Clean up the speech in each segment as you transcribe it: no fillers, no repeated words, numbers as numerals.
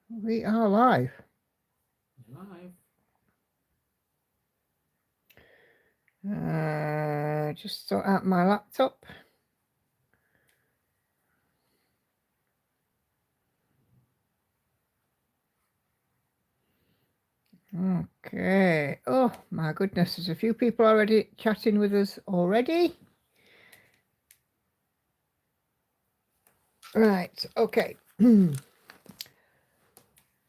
We are live. Just sort out my laptop. Okay. Oh my goodness, there's a few people already chatting with us already. Right. Okay.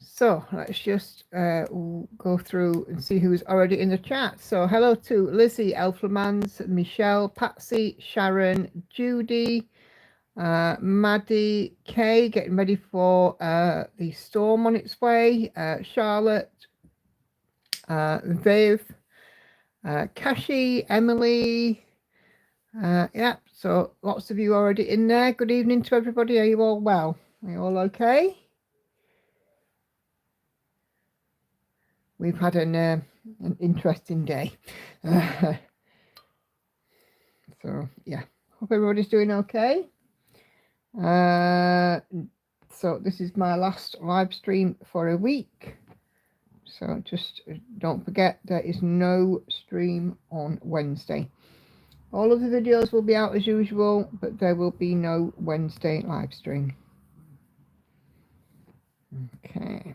So let's just go through and see who's already in the chat. So hello to Lizzie, Elflamans, Michelle, Patsy, Sharon, Judy, Maddie, Kay, getting ready for the storm on its way, Charlotte, Viv, Kashi, Emily. Yeah, so lots of you already in there. Good evening to everybody. Are you all well? Are you all okay? We've had an interesting day. So, yeah, hope everybody's doing okay. So this is my last live stream for a week. So just don't forget, there is no stream on Wednesday. All of the videos will be out as usual, but there will be no Wednesday live stream. Okay.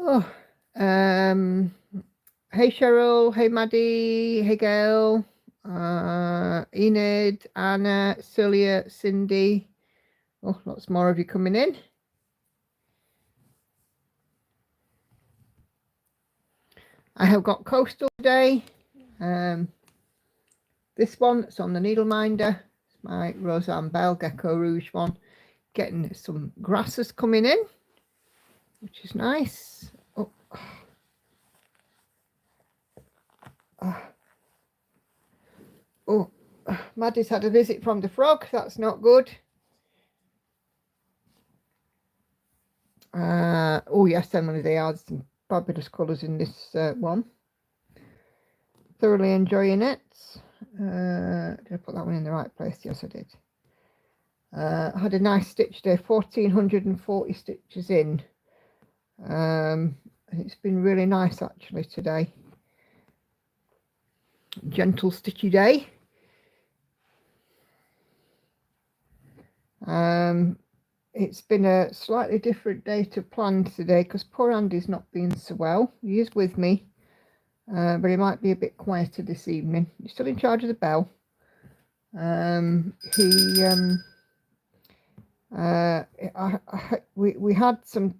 Oh, hey Cheryl, hey Maddie, hey Gail, Enid, Anna, Celia, Cindy. Oh, lots more of you coming in. I have got Coastal today. This one, it's on the needle minder. It's my Roseanne Bell Gecko Rouge one. Getting some grasses coming in, which is nice. Oh. Oh, Maddie's had a visit from the frog. That's not good. Oh yes, Emily, they are some fabulous colours in this one. Thoroughly enjoying it. Did I put that one in the right place? Yes, I did. Had a nice stitch day, 1440 stitches in. It's been really nice actually today. Gentle stitchy day. It's been a slightly different day to plan today because poor Andy's not been so well. He is with me, but he might be a bit quieter this evening. He's still in charge of the bell. We had some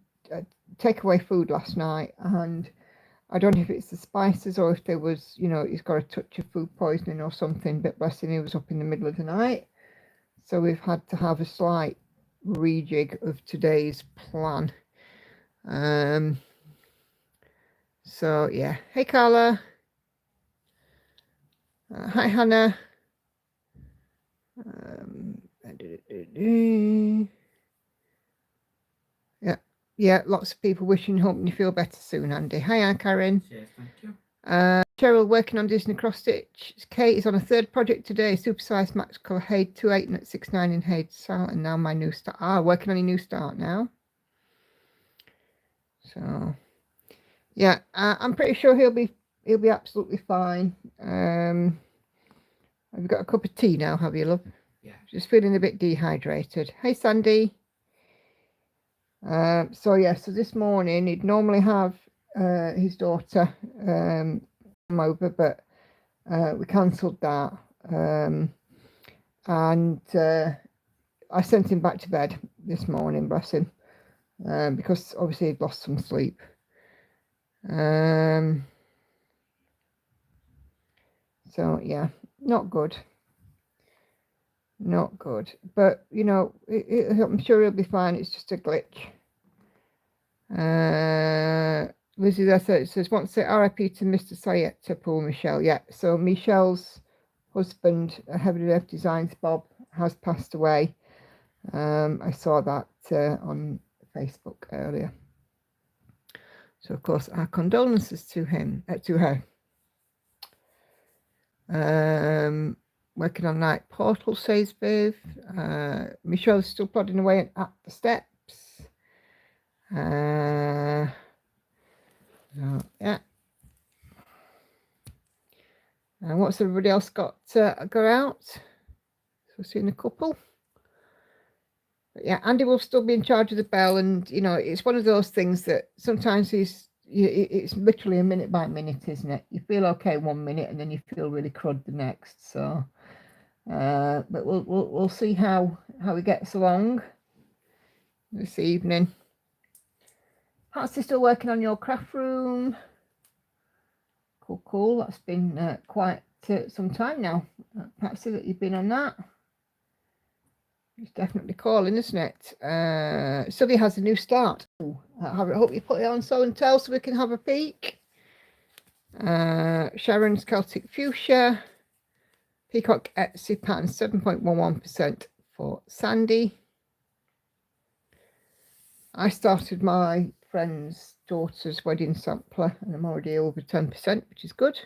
takeaway food last night, and I don't know if it's the spices or if there was, he's got a touch of food poisoning or something, but bless him, he was up in the middle of the night. So we've had to have a slight rejig of today's plan. So yeah. Hey Carla. Hi Hannah. Yeah, lots of people wishing, hoping you feel better soon, Andy. Hi, Anne Karen. Cheers, thank you. Cheryl working on Disney Cross Stitch. Kate is on a third project today. Supersized Max Colour Haid 28 and at 69 in Haid Sal, and now my new start. Working on a new start now. So yeah, I'm pretty sure he'll be absolutely fine. Have you got a cup of tea now? Have you, love? Yeah. Just feeling a bit dehydrated. Hey, Sandy. So yeah, so this morning he'd normally have his daughter come over, but we cancelled that, and I sent him back to bed this morning, bless him, because obviously he'd lost some sleep. So yeah, not good, but I'm sure he'll be fine. It's just a glitch. Lizzie there says, want to say RIP to Mr. Sayet to Paul Michelle. Yeah, so Michelle's husband, Heavenly Earth Designs, Bob, has passed away. I saw that on Facebook earlier. So of course our condolences to him, to her. working on night portal, says Viv. Michelle's still plodding away at the steps. So, yeah. And what's everybody else got go out? So seeing a couple. But yeah, Andy will still be in charge of the bell, and you know, it's one of those things that sometimes it's literally a minute by minute, isn't it? You feel okay 1 minute, and then you feel really crud the next. So, but we'll see how he gets along this evening. Patsy still working on your craft room. Cool. That's been quite some time now, Patsy, that you've been on that. It's definitely calling, isn't it? Sylvia has a new start. I hope you put it on show and tell so we can have a peek. Sharon's Celtic Fuchsia. Peacock Etsy pattern 7.11% for Sandy. I started my friend's daughter's wedding sampler and I'm already over 10%, which is good.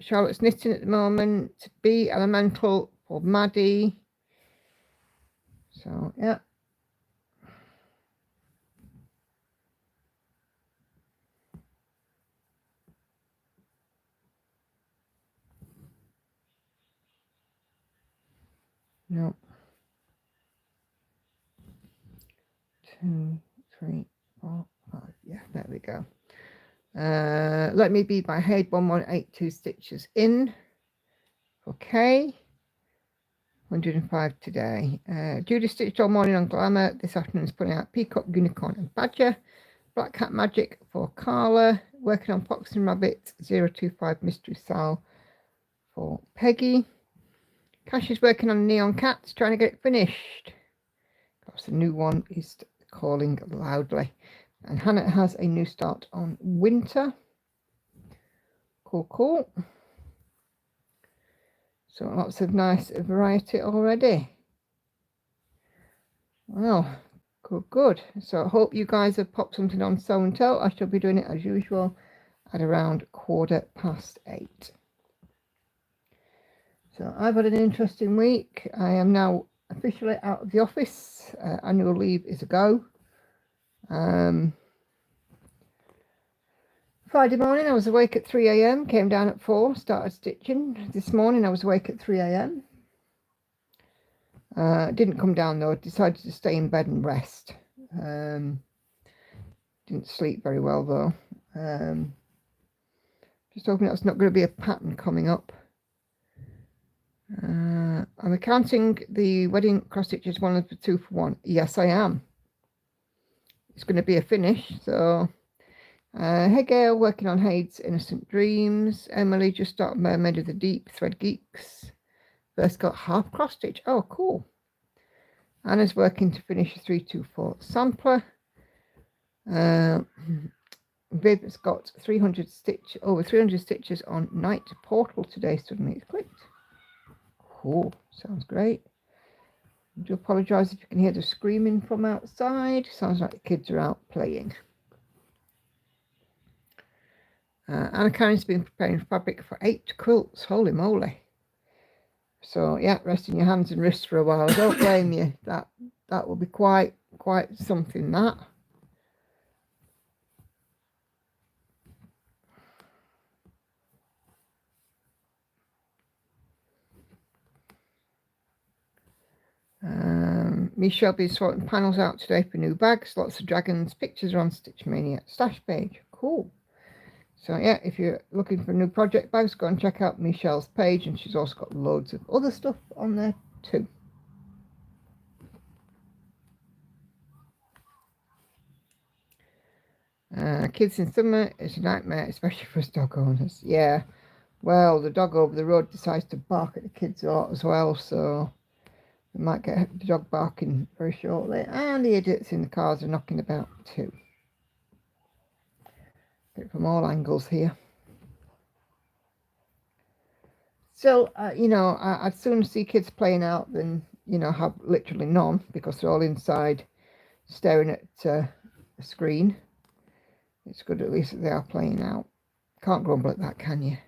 Charlotte's knitting at the moment. Be Elemental for Maddie. So, yeah. No. 2, 3, 4, 5. Yeah, there we go. Let me be by Head 1182 stitches in. Okay. 105 today. Judy stitched all morning on Glamour. This afternoon's putting out Peacock, Unicorn and Badger. Black Cat Magic for Carla. Working on Fox and Rabbit 025 Mystery Sal for Peggy. Cash is working on Neon Cats, trying to get it finished. Perhaps the new one is calling loudly. And Hannah has a new start on Winter. Cool. So lots of nice variety already. Well, good. So I hope you guys have popped something on Sew and Tell. I shall be doing it as usual at around 8:15. So I've had an interesting week. I am now officially out of the office. Annual leave is a go. Friday morning I was awake at 3 a.m, came down at 4, started stitching. This morning I was awake at 3 a.m. Didn't come down though, decided to stay in bed and rest. Didn't sleep very well though. Just hoping that's not going to be a pattern coming up. I'm accounting the wedding cross stitch as one of the 2 for 1. Yes, I am. It's going to be a finish, so... Hey Gail, working on Hade's Innocent Dreams. Emily just started Mermaid of the Deep, Thread Geeks. First got half cross stitch. Oh, cool. Anna's working to finish a 324 sampler. Viv's got over 300 stitches on Night Portal today. Suddenly it's clicked. Cool. Sounds great. I do apologise if you can hear the screaming from outside. Sounds like the kids are out playing. Anna Karen's been preparing fabric for 8 quilts. Holy moly. So, yeah, resting your hands and wrists for a while. Don't blame you. That will be quite something, that. Michelle be sorting panels out today for new bags. Lots of dragons. Pictures are on Stitch Mania stash page. Cool. So yeah, if you're looking for new project bags, go and check out Michelle's page, and she's also got loads of other stuff on there too. Kids in summer is a nightmare, especially for us dog owners. Yeah, well, the dog over the road decides to bark at the kids a lot as well, so we might get the dog barking very shortly. And the idiots in the cars are knocking about too. Get it from all angles here. So, you know, I'd sooner see kids playing out than, you know, have literally none, because they're all inside staring at a screen. It's good at least that they are playing out. Can't grumble at that, can you?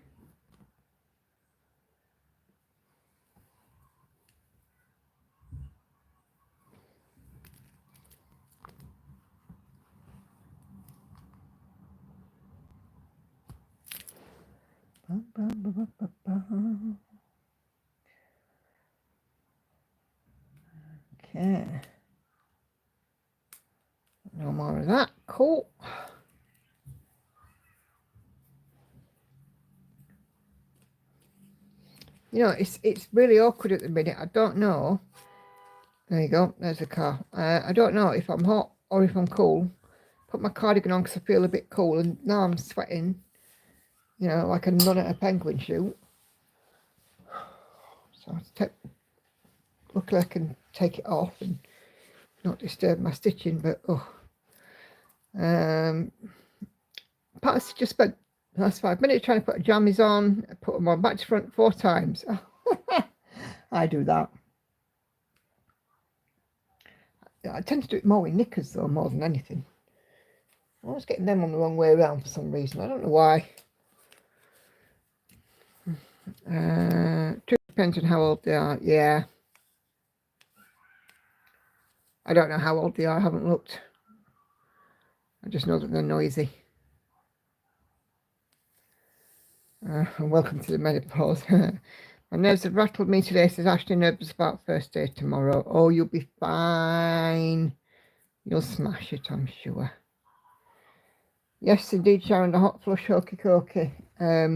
Okay. No more of that. Cool. You know, it's really awkward at the minute. I don't know. There you go. There's the car. I don't know if I'm hot or if I'm cool. Put my cardigan on because I feel a bit cool, and now I'm sweating. You know, like a nun at a penguin shoot. So luckily I can take it off and not disturb my stitching. But Pat's just spent the last 5 minutes trying to put jammies on. I put them on back to front 4 times. I do that. I tend to do it more with knickers though, more than anything. I was getting them on the wrong way around for some reason. I don't know why. Depends on how old they are. Yeah. I don't know how old they are. I haven't looked. I just know that they're noisy. And welcome to the menopause. My nerves have rattled me today, says Ashley. Nervous about first day tomorrow. Oh, you'll be fine. You'll smash it, I'm sure. Yes, indeed, Sharon, the hot flush, hokey cokey. I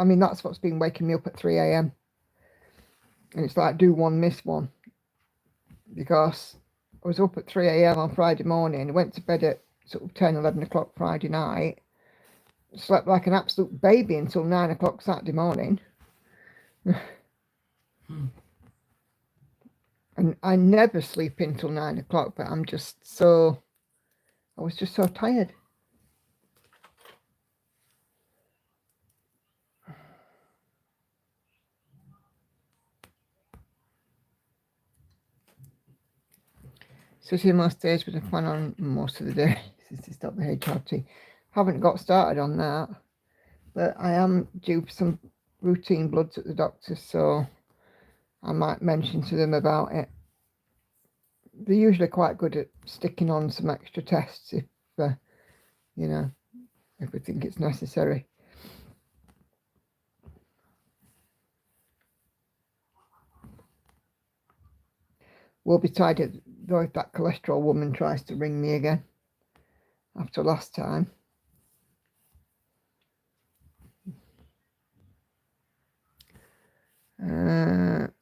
mean, that's what's been waking me up at 3 a.m. And it's like do one, miss one. Because I was up at 3 a.m. on Friday morning, went to bed at sort of 10, 11 o'clock Friday night, slept like an absolute baby until 9 o'clock Saturday morning. And I never sleep until 9 o'clock, but I was just so tired. Sitting most days with a fan on most of the day since they stopped the HRT. Haven't got started on that, but I am due for some routine bloods at the doctor's, so I might mention to them about it. They're usually quite good at sticking on some extra tests if we think it's necessary. We'll be tied though if that cholesterol woman tries to ring me again after last time.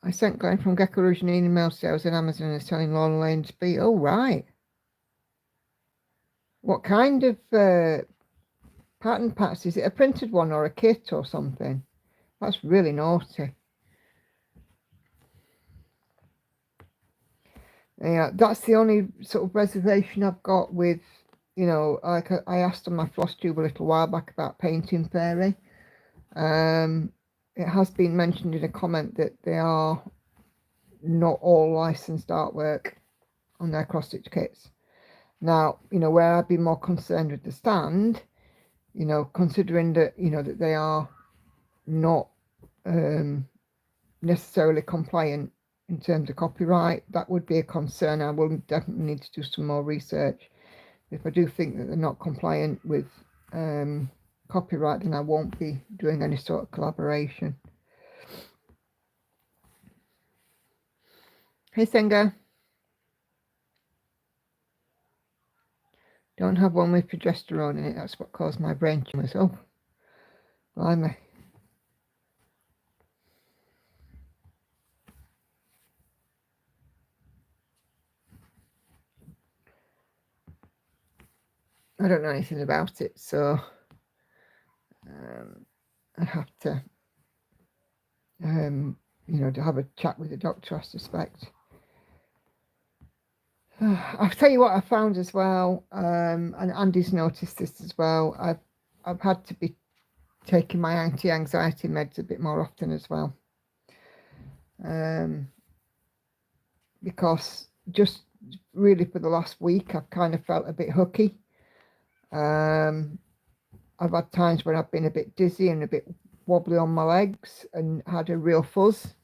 I sent Glenn from Gecko Rouge an email sales in Amazon and selling Lawn Lane's beat. Oh, right. What kind of pattern packs? Is it a printed one or a kit or something? That's really naughty. Yeah, that's the only sort of reservation I've got with, like I asked on my floss tube a little while back about painting fairy. It has been mentioned in a comment that they are not all licensed artwork on their cross stitch kits. Now, where I'd be more concerned with the stand, considering that, that they are not necessarily compliant in terms of copyright, that would be a concern. I will definitely need to do some more research. If I do think that they're not compliant with copyright, then I won't be doing any sort of collaboration. Hey Senga. Don't have one with progesterone in it. That's what caused my brain tumours. Oh, blimey. I don't know anything about it, so I have to, to have a chat with the doctor, I suspect. I'll tell you what I found as well, and Andy's noticed this as well. I've had to be taking my anti-anxiety meds a bit more often as well, because just really for the last week I've kind of felt a bit hooky. I've had times when I've been a bit dizzy and a bit wobbly on my legs and had a real fuzz.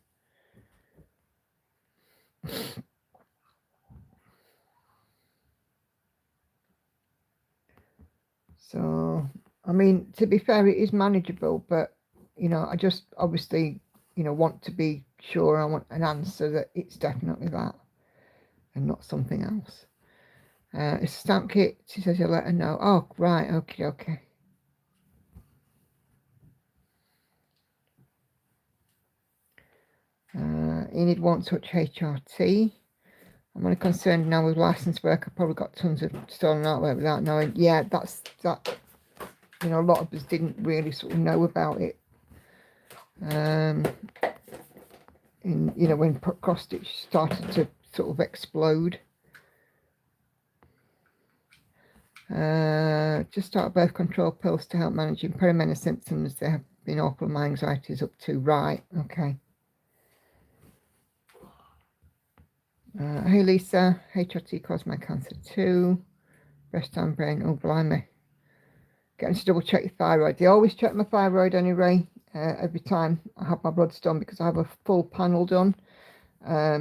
So, I mean, to be fair, it is manageable, but, you know, I just obviously, you know, want to be sure. I want an answer that it's definitely that and not something else. It's a stamp kit. She says you'll let her know. Oh, right. Okay, okay. Enid won't touch HRT. I'm only concerned now with license work. I've probably got tons of stolen artwork without knowing. Yeah, that's that. You know, a lot of us didn't really sort of know about it. In, you know, when cross stitch started to sort of explode. Just start birth control pills to help managing perimenopause symptoms. There have been awful. My anxiety is up to. Right, okay. Hey Lisa, HRT caused my cancer too. Breast and brain, oh blimey. Getting to double check your thyroid. They always check my thyroid anyway, every time I have my bloods done, because I have a full panel done,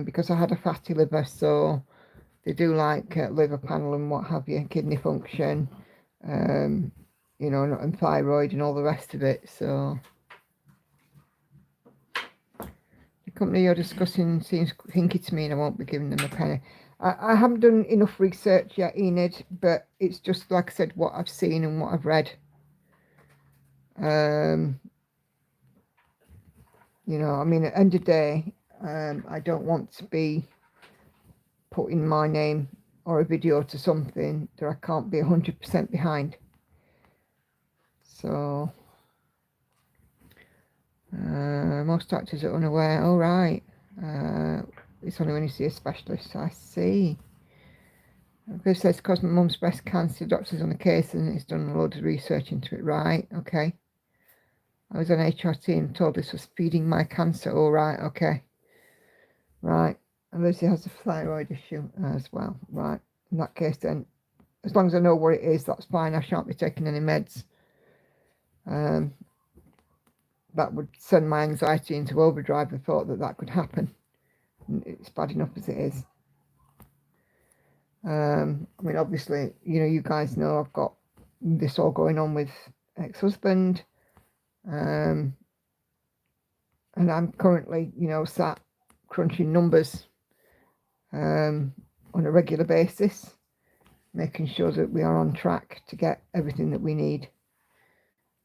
because I had a fatty liver, so they do like liver panel and what have you, kidney function, you know, and thyroid and all the rest of it. So the company you're discussing seems hinky to me, and I won't be giving them a penny. I haven't done enough research yet, Enid, but it's just like I said, what I've seen and what I've read. You know, I mean, at the end of the day, I don't want to be putting my name or a video to something that I can't be 100% behind. So, most doctors are unaware. All right. It's only when you see a specialist. I see. This says because my mum's breast cancer, the doctor's on the case and he's done a load of research into it. Right. Okay. I was on HRT and told this was feeding my cancer. All right. Okay. Right. And Lucy has a thyroid issue as well. Right. In that case, then, as long as I know what it is, that's fine. I shan't be taking any meds. That would send my anxiety into overdrive. The thought that that could happen. It's bad enough as it is. I mean, obviously, you know, you guys know I've got this all going on with ex-husband. And I'm currently, you know, sat crunching numbers on a regular basis, making sure that we are on track to get everything that we need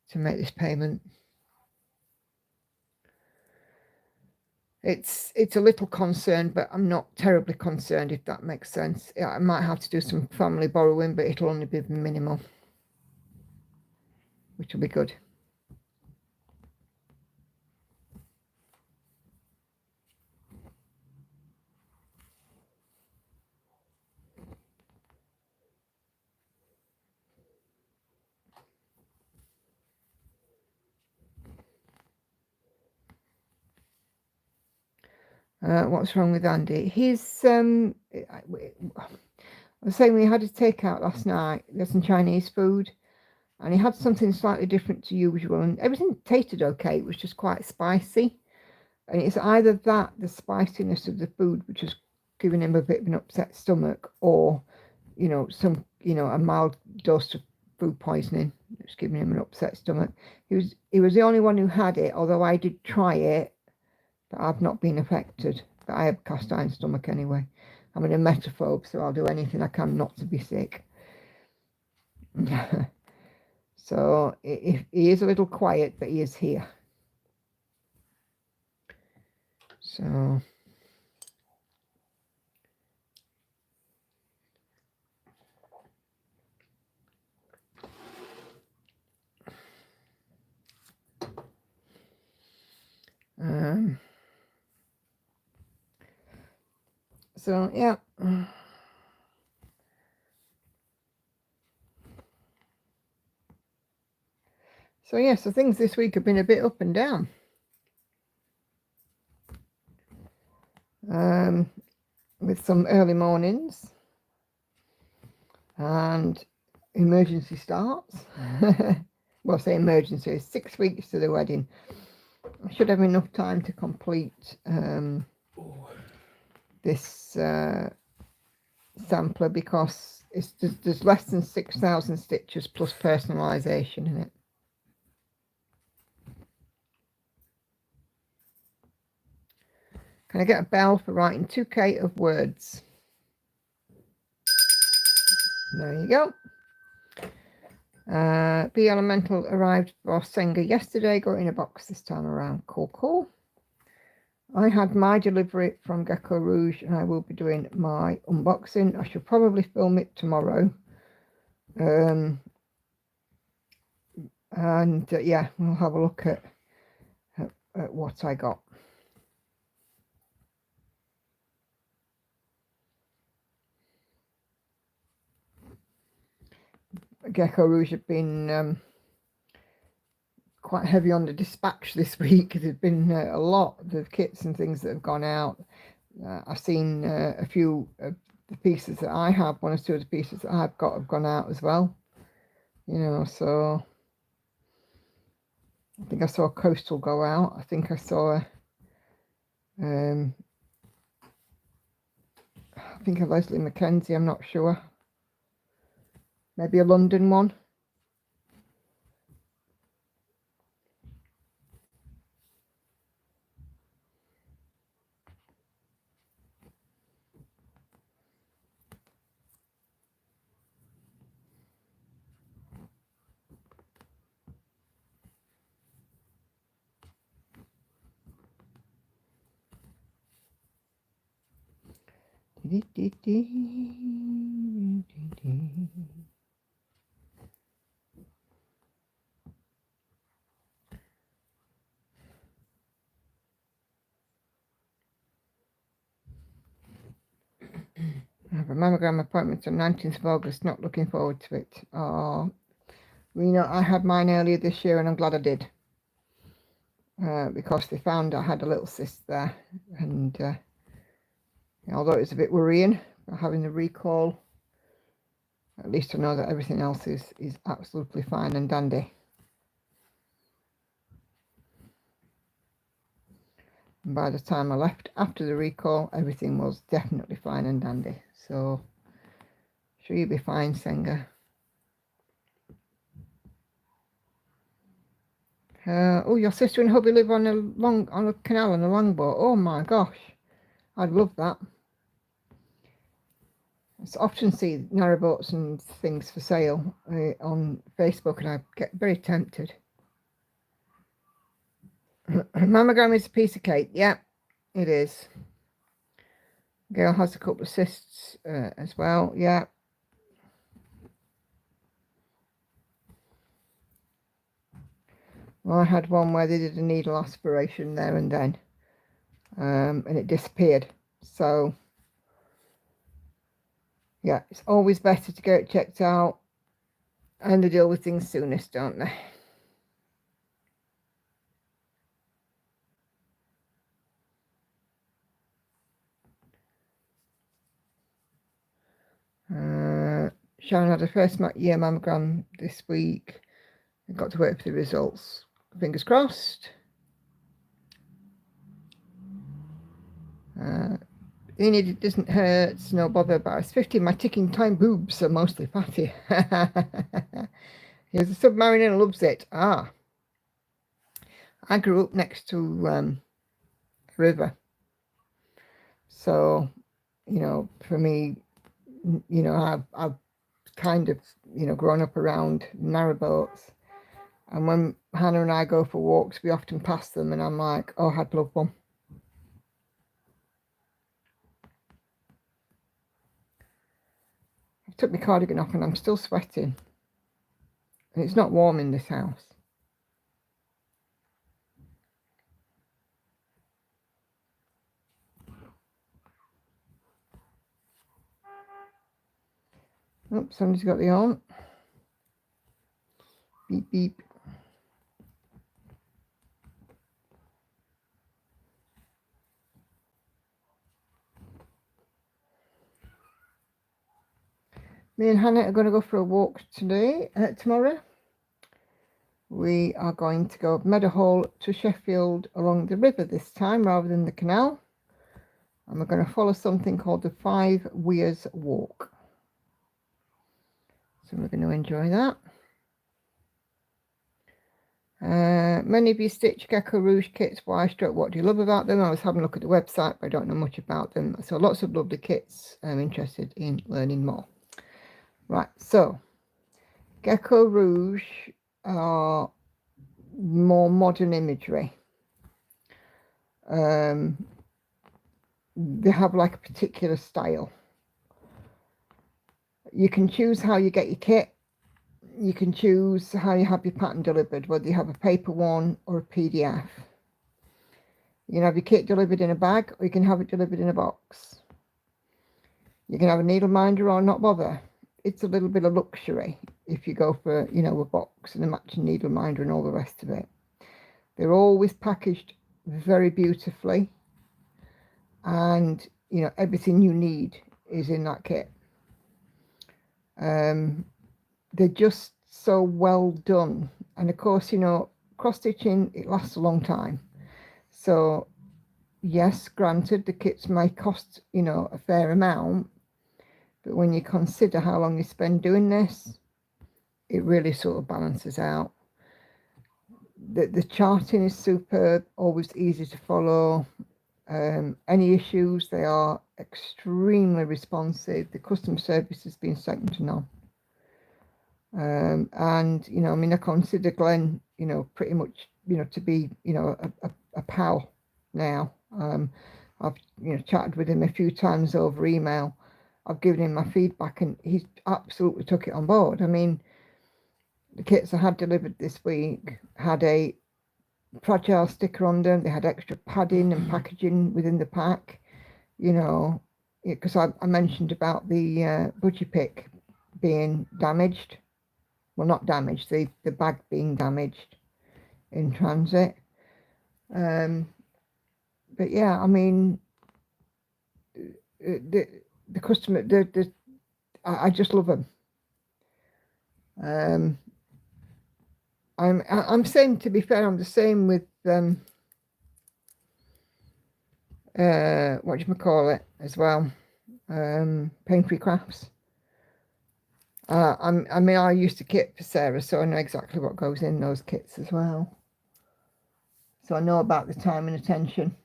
to make this payment. It's a little concerned, but I'm not terribly concerned, if that makes sense. I might have to do some family borrowing, but it'll only be minimal, which will be good. What's wrong with Andy? He's I was saying we had a takeout last night. There's some Chinese food, and he had something slightly different to usual, and everything tasted okay. It was just quite spicy, and it's either that, the spiciness of the food, which was giving him a bit of an upset stomach, or, you know, a mild dose of food poisoning, which was giving him an upset stomach. He was the only one who had it, although I did try it. But I've not been affected. But I have cast iron stomach anyway. I'm an emetophobe, so I'll do anything I can not to be sick. So he is a little quiet, but he is here. So so yeah. So yeah, so things this week have been a bit up and down. With some early mornings and emergency starts. Well, I say emergency, 6 weeks to the wedding. I should have enough time to complete this sampler, because there's less than 6,000 stitches plus personalisation in it. Can I get a bell for writing 2k of words? There you go. B Elemental arrived for Senga yesterday, got in a box this time around. Cool. I had my delivery from Gecko Rouge and I will be doing my unboxing. I should probably film it tomorrow. Yeah, we'll have a look at what I got. Gecko Rouge have been quite heavy on the dispatch this week. There's been a lot of kits and things that have gone out. I've seen a few of the pieces that I have, one or two of the pieces that I've got have gone out as well. You know, so I think I saw Coastal go out. I think I saw I think a Leslie Mackenzie, I'm not sure. Maybe a London one. I have a mammogram appointment on 19th of August, not looking forward to it. Oh, well, you know, I had mine earlier this year and I'm glad I did. Because they found I had a little cyst there. And although it's a bit worrying having the recall, at least I know that everything else is absolutely fine and dandy. And by the time I left after the recall, everything was definitely fine and dandy. So, sure you'll be fine, Senga. Oh, your sister and hubby live on a canal on a longboat. Oh my gosh, I'd love that. I often see narrowboats and things for sale on Facebook, and I get very tempted. Mammogram is a piece of cake. Yeah, it is. Gail has a couple of cysts as well. Yeah. Well, I had one where they did a needle aspiration there and then, and it disappeared. So, yeah, it's always better to get it checked out, and they deal with things soonest, don't they? Sharon had her first year mammogram this week. I got to wait for the results. Fingers crossed. It doesn't hurt, it's no bother, but I was 50. My ticking time boobs are mostly fatty. Here's a submariner and loves it. I grew up next to a river. So, you know, for me, you know, I've kind of, you know, grown up around narrowboats. And when Hannah and I go for walks, we often pass them, and I'm like, oh, I'd love one. I took my cardigan off and I'm still sweating. And it's not warm in this house. Oops, somebody's got the on. Beep, beep. Me and Hannah are going to go for a walk tomorrow. We are going to go Meadowhall to Sheffield along the river this time rather than the canal. And we're going to follow something called the 5 Weirs Walk. So we're going to enjoy that. Many of you stitch Gecko Rouge kits. Why stroke? What do you love about them? I was having a look at the website, but I don't know much about them. So lots of lovely kits. I'm interested in learning more. Right, so Gecko Rouge are more modern imagery. They have like a particular style. You can choose how you get your kit. You can choose how you have your pattern delivered, whether you have a paper one or a PDF. You can have your kit delivered in a bag, or you can have it delivered in a box. You can have a needle minder or not bother. It's a little bit of luxury if you go for, you know, a box and a matching needle minder and all the rest of it. They're always packaged very beautifully, and you know, everything you need is in that kit. They're just so well done, and of course, you know, cross stitching, it lasts a long time. So yes, granted, the kits may cost, you know, a fair amount, but when you consider how long you spend doing this, it really sort of balances out. The charting is superb, always easy to follow. Any issues, they are extremely responsive. The customer service has been second to none. And you know, I mean, I consider Glenn, you know, pretty much, you know, to be, you know, a pal now. I've, you know, chatted with him a few times over email. I've given him my feedback, and he's absolutely took it on board. I mean, the kits I had delivered this week had a fragile sticker on them. They had extra padding and packaging within the pack, you know, because I mentioned about the budgie pick being damaged. Well, not damaged, the bag being damaged in transit. But yeah, I mean, the customer, I just love them. I'm saying, to be fair, I'm the same with what do you call it as well, Pain-Free Crafts. I mean, I used to kit for Sarah, so I know exactly what goes in those kits as well. So I know about the time and attention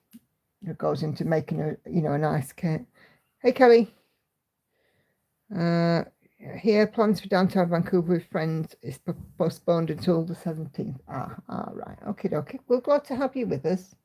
that goes into making a, you know, a nice kit. Hey Kelly. Here, plans for downtown Vancouver with friends is postponed until the 17th. Right. Okay. We're glad to have you with us.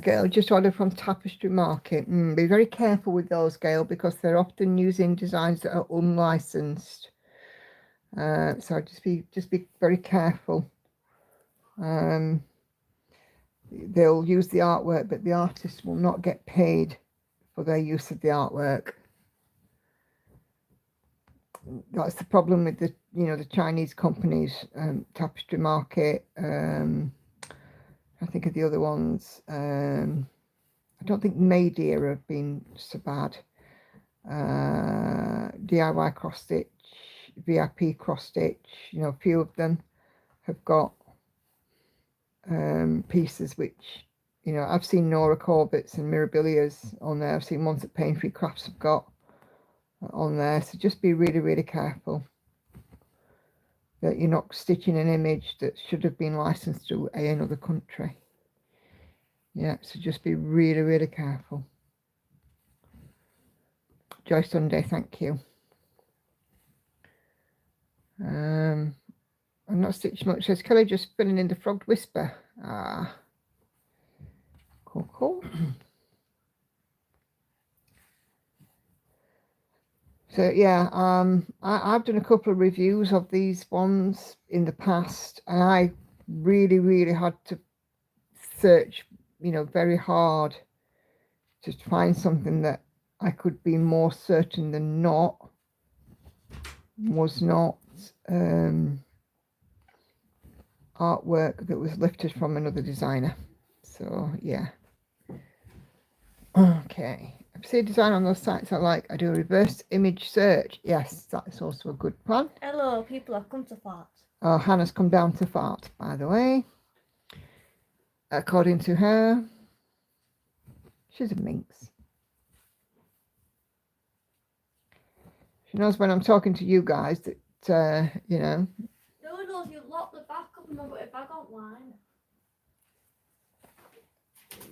Gail just ordered from Tapestry Market. Be very careful with those, Gail, because they're often using designs that are unlicensed. So just be very careful. They'll use the artwork, but the artist will not get paid for their use of the artwork. That's the problem with the, you know, the Chinese companies, Tapestry Market. I think of the other ones. I don't think Maydeer have been so bad. DIY cross stitch, VIP cross stitch. You know, a few of them have got pieces which, you know, I've seen Nora Corbett's and Mirabilia's on there. I've seen ones that Pain-Free Crafts have got on there. So just be really careful that you're not stitching an image that should have been licensed to another country. Yeah, so just be really careful. Joy Sunday, thank you. I'm not stitching much, says Kelly, just filling in the Frog Whisper. Cool. So yeah, I've done a couple of reviews of these ones in the past, and I really had to search, you know, very hard to find something that I could be more certain than not was not artwork that was lifted from another designer. So yeah. Okay. I see a design on those sites I like. I do a reverse image search. Yes, that is also a good plan. Hello, people have come to fart. Oh, Hannah's come down to fart, by the way. According to her, she's a minx. She knows when I'm talking to you guys that, you know. No one knows you locked the back up and I've got it back online.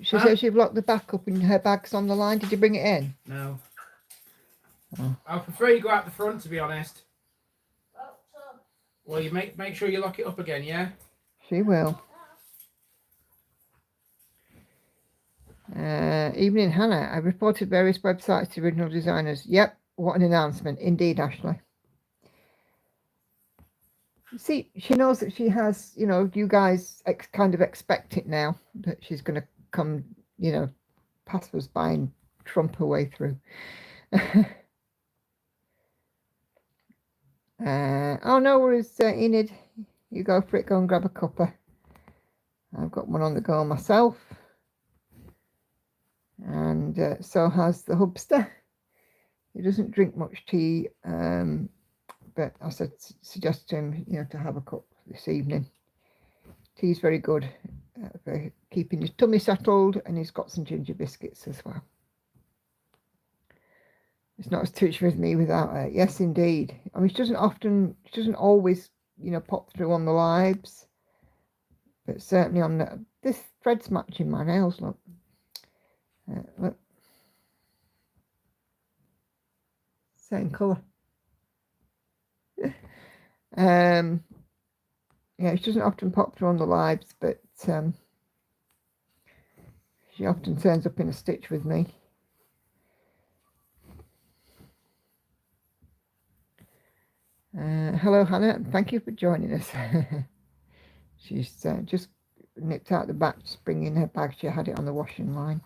She says you've locked the back up and her bag's on the line. Did you bring it in? No. Oh. I prefer you go out the front, to be honest. Well, so Well, you make sure you lock it up again, yeah? She will. Evening, Hannah. I reported various websites to original designers. Yep, what an announcement. Indeed, Ashley. See, she knows that she has, you know, you guys kind of expect it now, that she's going to come, you know, pass us by and trump her way through. Oh, no worries, Enid. You go for it, go and grab a cuppa. I've got one on the go myself. And so has the hubster. He doesn't drink much tea, but I suggest to him, you know, to have a cup this evening. Tea's very good for keeping his tummy settled, and he's got some ginger biscuits as well. It's not as touchy as me without her. Yes, indeed. I mean, she doesn't always, you know, pop through on the lives, but certainly on the, this thread's matching my nails, look. Look. Same colour. Yeah, she doesn't often pop through on the lives, but she often turns up in a stitch with me. Hello, Hannah, and thank you for joining us. She's just nipped out the back, just bringing her bag. She had it on the washing line.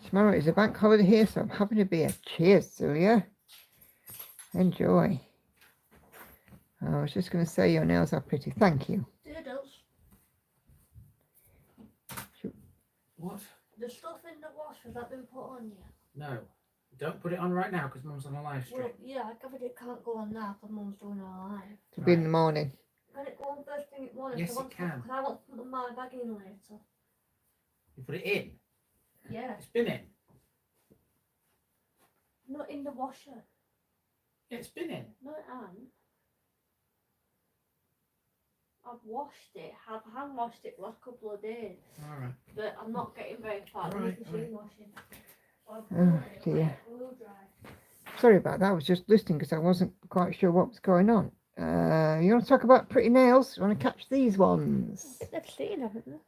Tomorrow is a bank holiday here, so I'm having a beer. Cheers, Celia. Enjoy. I was just going to say your nails are pretty. Thank you. Doodles. What? The stuff in the wash, has that been put on yet? No. Don't put it on right now, because Mum's on a live stream. Well, yeah, I covered it can't go on now because Mum's doing her live. It'll be in the morning. Can it go on first thing in the morning? Yes, it can. Because I want to put my bag in later. You put it in? Yeah. It's been in. Not in the washer. Yeah, it's been in. No, it hasn't. I've washed it. I've hand washed it the last couple of days. Alright. But I'm not getting very far. Right, With machine washing. So Oh, dear. Sorry about that. I was just listening because I wasn't quite sure what was going on. You want to talk about pretty nails? You want to catch these ones? They've seen, haven't they?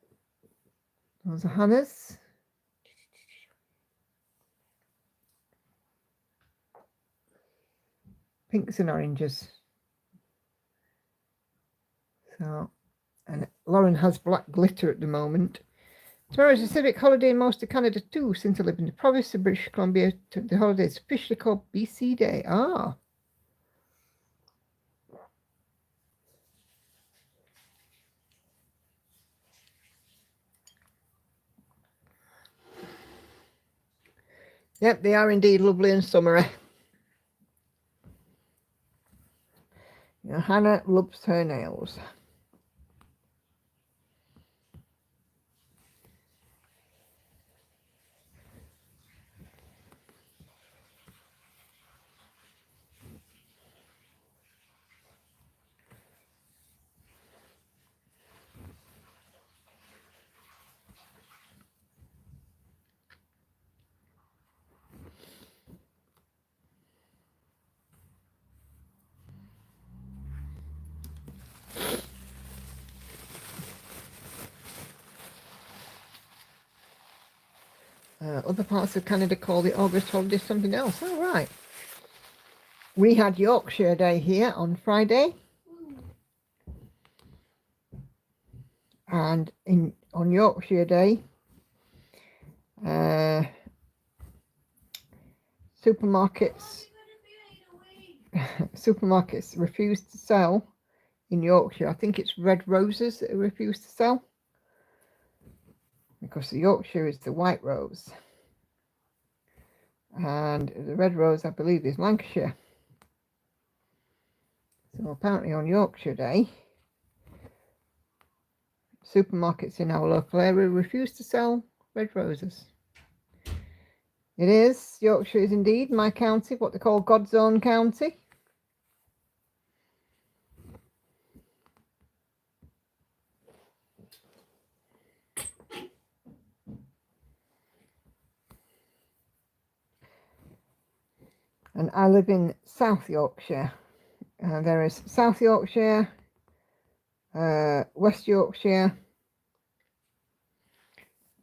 Those are Hannah's. Pinks and oranges. So, and Lauren has black glitter at the moment. Tomorrow is a civic holiday in most of Canada too. Since I live in the province of British Columbia, the holiday is officially called BC Day. Ah. Yep, they are indeed lovely and summery. You know, Hannah loves her nails. Other parts of Canada call the August holiday something else. Oh, right. We had Yorkshire Day here on Friday. And on Yorkshire Day, supermarkets refused to sell in Yorkshire. I think it's red roses that are refused to sell, because the Yorkshire is the white rose, and the red rose, I believe, is Lancashire. So apparently on Yorkshire Day, supermarkets in our local area refuse to sell red roses. It is. Yorkshire is indeed my county, what they call God's own county. And I live in South Yorkshire. There is South Yorkshire, West Yorkshire.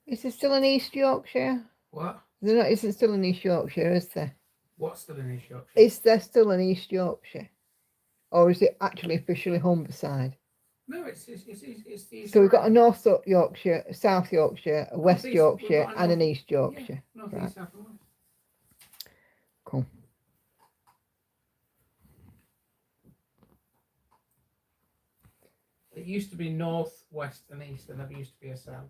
Is there still an East Yorkshire? What? Is there still an East Yorkshire, is there? What's still in East Yorkshire? Is there still an East Yorkshire? Or is it actually officially Humberside? No, it's the East. So we've got a North Yorkshire, a South Yorkshire, a West East, Yorkshire, we've got a and an North- East Yorkshire. Yeah, North, Right. East, South and West. Cool. It used to be North, West and East. There never used to be a South.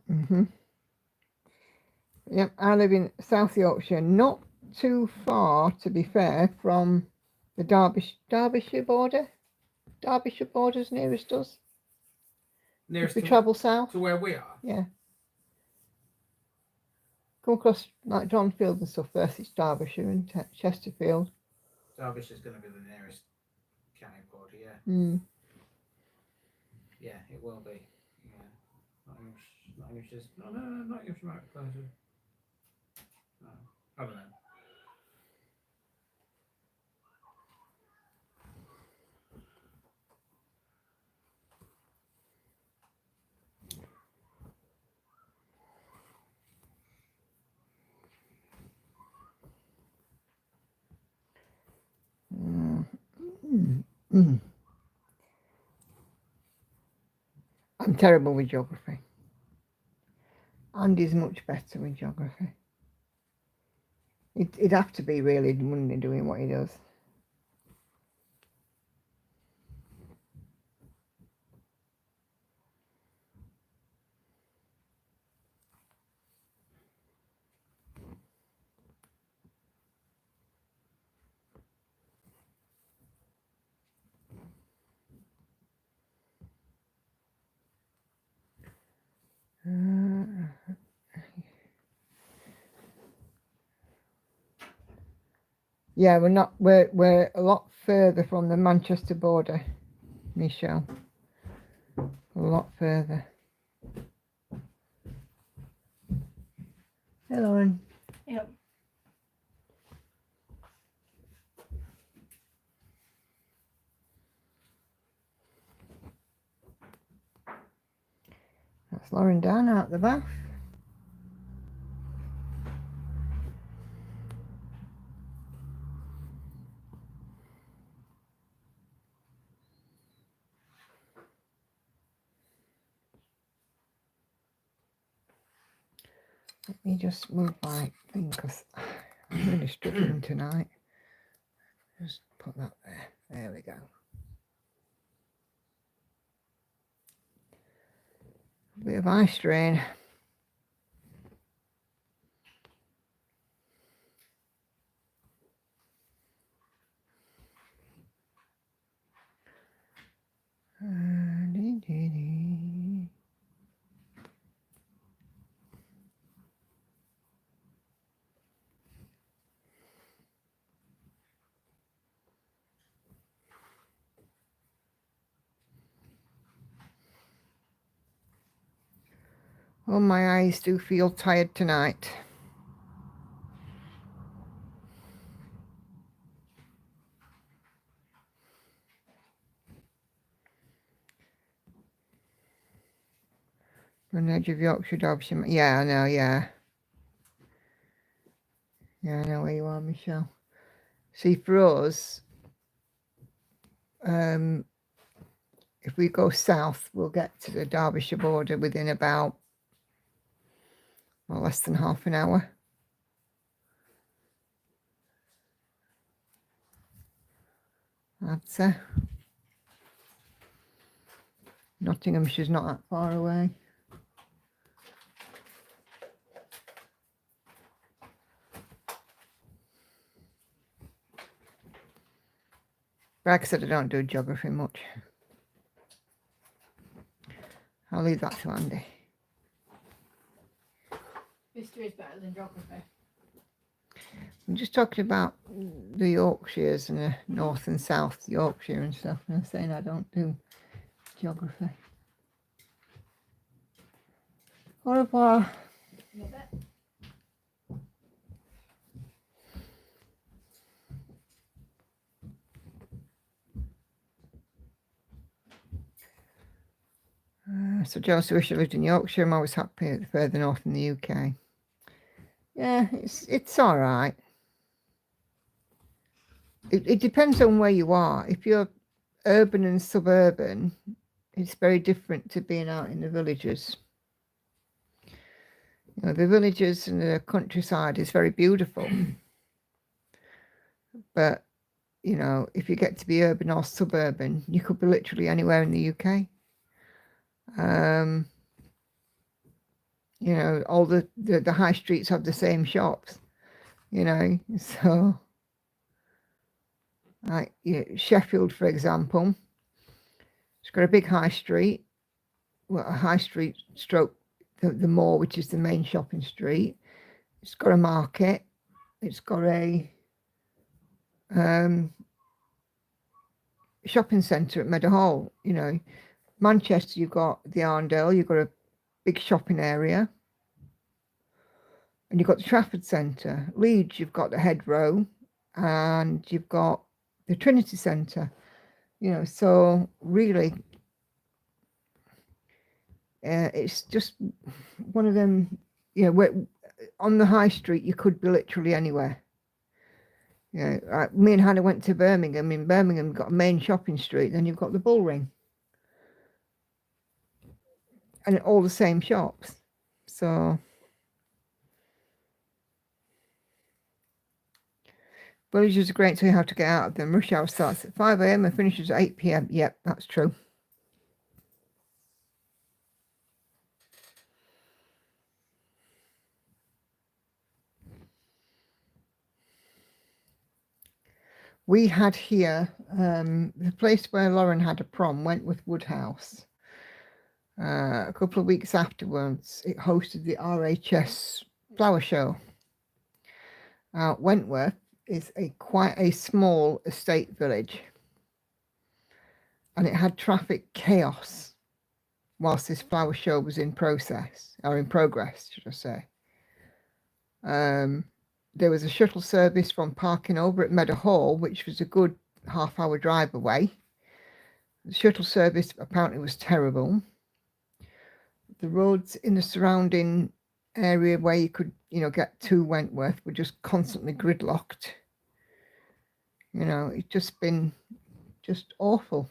Yep, I live in South Yorkshire, not too far, to be fair, from the Derbyshire border. Derbyshire border's nearest us. Nearest If we to, travel south, to where we are. yeah. Come across like Johnfield and stuff first, it's Derbyshire and Chesterfield. Derbyshire's going to be the nearest county border, yeah. Mm. Yeah, it will be. Yeah. Nottinghamshire's. No, Nottinghamshire might be closer. No, I don't know. I'm terrible with geography. Andy's much better with geography. It'd have to be really, wouldn't it, doing what he does? Yeah, we're a lot further from the Manchester border, Michelle. A lot further. Hello, Lauren. Yep. That's Lauren down out the bath. Let me just move my thing because I'm really struggling tonight. Just put that there. There we go. A bit of eye strain. Oh, my eyes do feel tired tonight. On the edge of Yorkshire, Derbyshire. Yeah, I know, yeah. Yeah, I know where you are, Michelle. See, for us, if we go south, we'll get to the Derbyshire border within about, well, less than half an hour. I'd say. Nottinghamshire's not that far away. Like I said, I don't do geography much. I I'll leave that to Andy. History is better than geography. I'm just talking about the Yorkshires and the North and South Yorkshire and stuff. And I'm saying I don't do geography. Au revoir. In a bit. So Josie wish I lived in Yorkshire. I'm always happy further north in the UK. Yeah, it's all right. It depends on where you are. If you're urban and suburban, it's very different to being out in the villages. You know, the villages and the countryside is very beautiful. But, you know, if you get to be urban or suburban, you could be literally anywhere in the UK. You know, all the high streets have the same shops, you know, so like Sheffield, for example, it's got a big high street, well, a high street stroke the mall, which is the main shopping street. It's got a market, it's got a shopping centre at Meadowhall. You know, Manchester, you've got the Arndale, you've got a big shopping area, and you've got the Trafford Centre. Leeds, you've got the Hedgerow, and you've got the Trinity Centre. You know, so really, it's just one of them. You know, where on the high street you could be literally anywhere. You know, me and Hannah went to Birmingham. In Birmingham, you've got a main shopping street, then you've got the Bull Ring, and all the same shops. So villages are great to how to get out of them. Rush hour starts at 5 a.m. and finishes at 8 p.m. Yep, that's true. We had here, the place where Lauren had a prom, Wentworth Woodhouse. A couple of weeks afterwards, it hosted the RHS Flower Show. Wentworth is quite a small estate village, and it had traffic chaos whilst this flower show was in progress, should I say. There was a shuttle service from parking over at Meadowhall, which was a good half-hour drive away. The shuttle service apparently was terrible. The roads in the surrounding area where you could, you know, get to Wentworth were just constantly gridlocked. You know, it's just been just awful.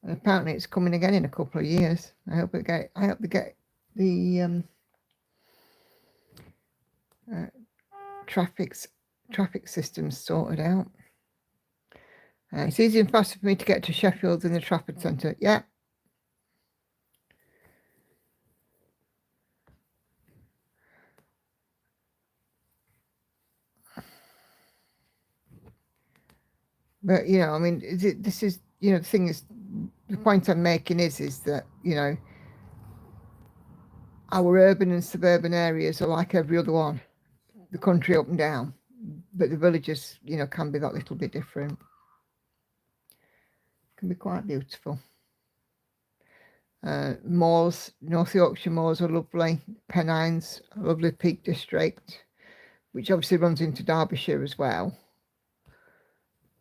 And apparently it's coming again in a couple of years. I hope they get the traffic systems sorted out. It's easy and faster for me to get to Sheffield than the Trafford Centre. Yeah. But, you know, I mean, this is, you know, the thing is, the point I'm making is that, you know, our urban and suburban areas are like every other one, the country up and down, but the villages, you know, can be that little bit different. Can be quite beautiful. Moors, North Yorkshire moors are lovely. Pennines, a lovely Peak District, which obviously runs into Derbyshire as well.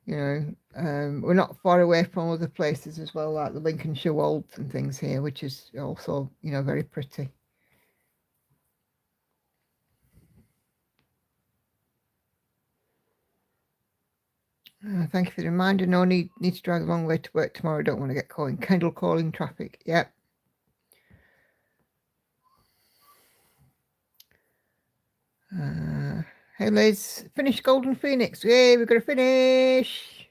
You know, we're not far away from other places as well, like the Lincolnshire Wolds and things here, which is also, you know, very pretty. Thank you for the reminder. No need to drive a long way to work tomorrow. Don't want to get caught in Kendall calling traffic. Yep. Hey Liz, finish Golden Phoenix. Yay, we're going to finish.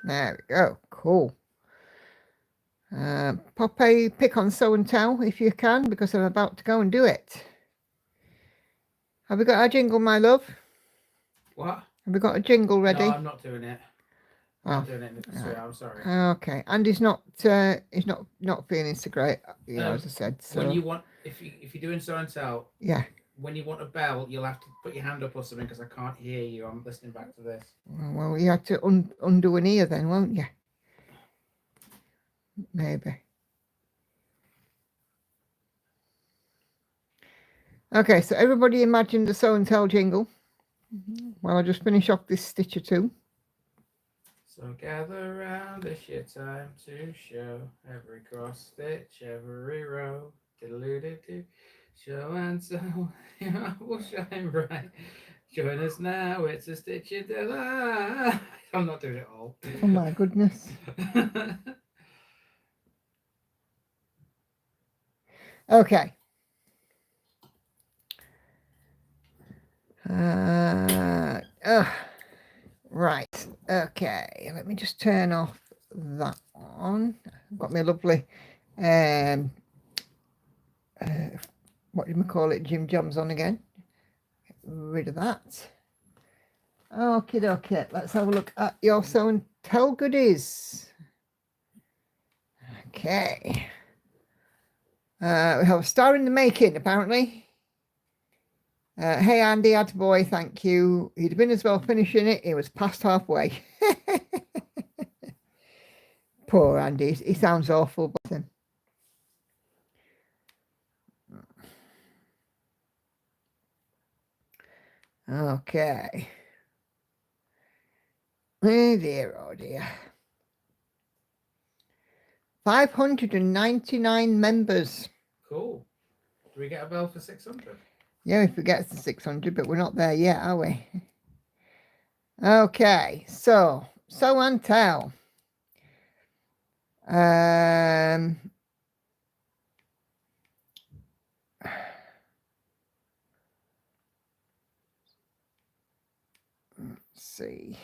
There we go. Cool. Pop a pick on Show and Tell if you can, because I'm about to go and do it. Have we got our jingle, my love? What? Have we got a jingle ready? No, I'm not doing it. I'm doing it in the stream. I'm sorry. Okay, and he's not feeling so great, you know, as I said. So when you want, if you're doing show and tell, yeah. When you want a bell, you'll have to put your hand up or something because I can't hear you. I'm listening back to this. Well, you had to undo an ear then, won't you? Maybe. Okay, so everybody imagine the show and tell jingle. Well, I'll just finish off this stitch or two. So gather round, it's your time to show every cross stitch, every row. Diddle-oo-doo-doo. Show and tell, your will shine bright. Join us now, it's a stitch of delight. I'm not doing it all. Oh my goodness. Okay. Right. Okay. Let me just turn off that on. I've got my lovely what do you call it? Jim Joms on again. Get rid of that. Okay. Let's have a look at your show and tell goodies. Okay. We have a star in the making, apparently. Hey Andy, attaboy, thank you. He'd have been as well finishing it. He was past halfway. Poor Andy. He sounds awful, but then. Okay. Oh dear. 599 members. Cool. Do we get a bell for 600? Yeah, if we get to 600, but we're not there yet, are we? Okay, so and tell. Let's see.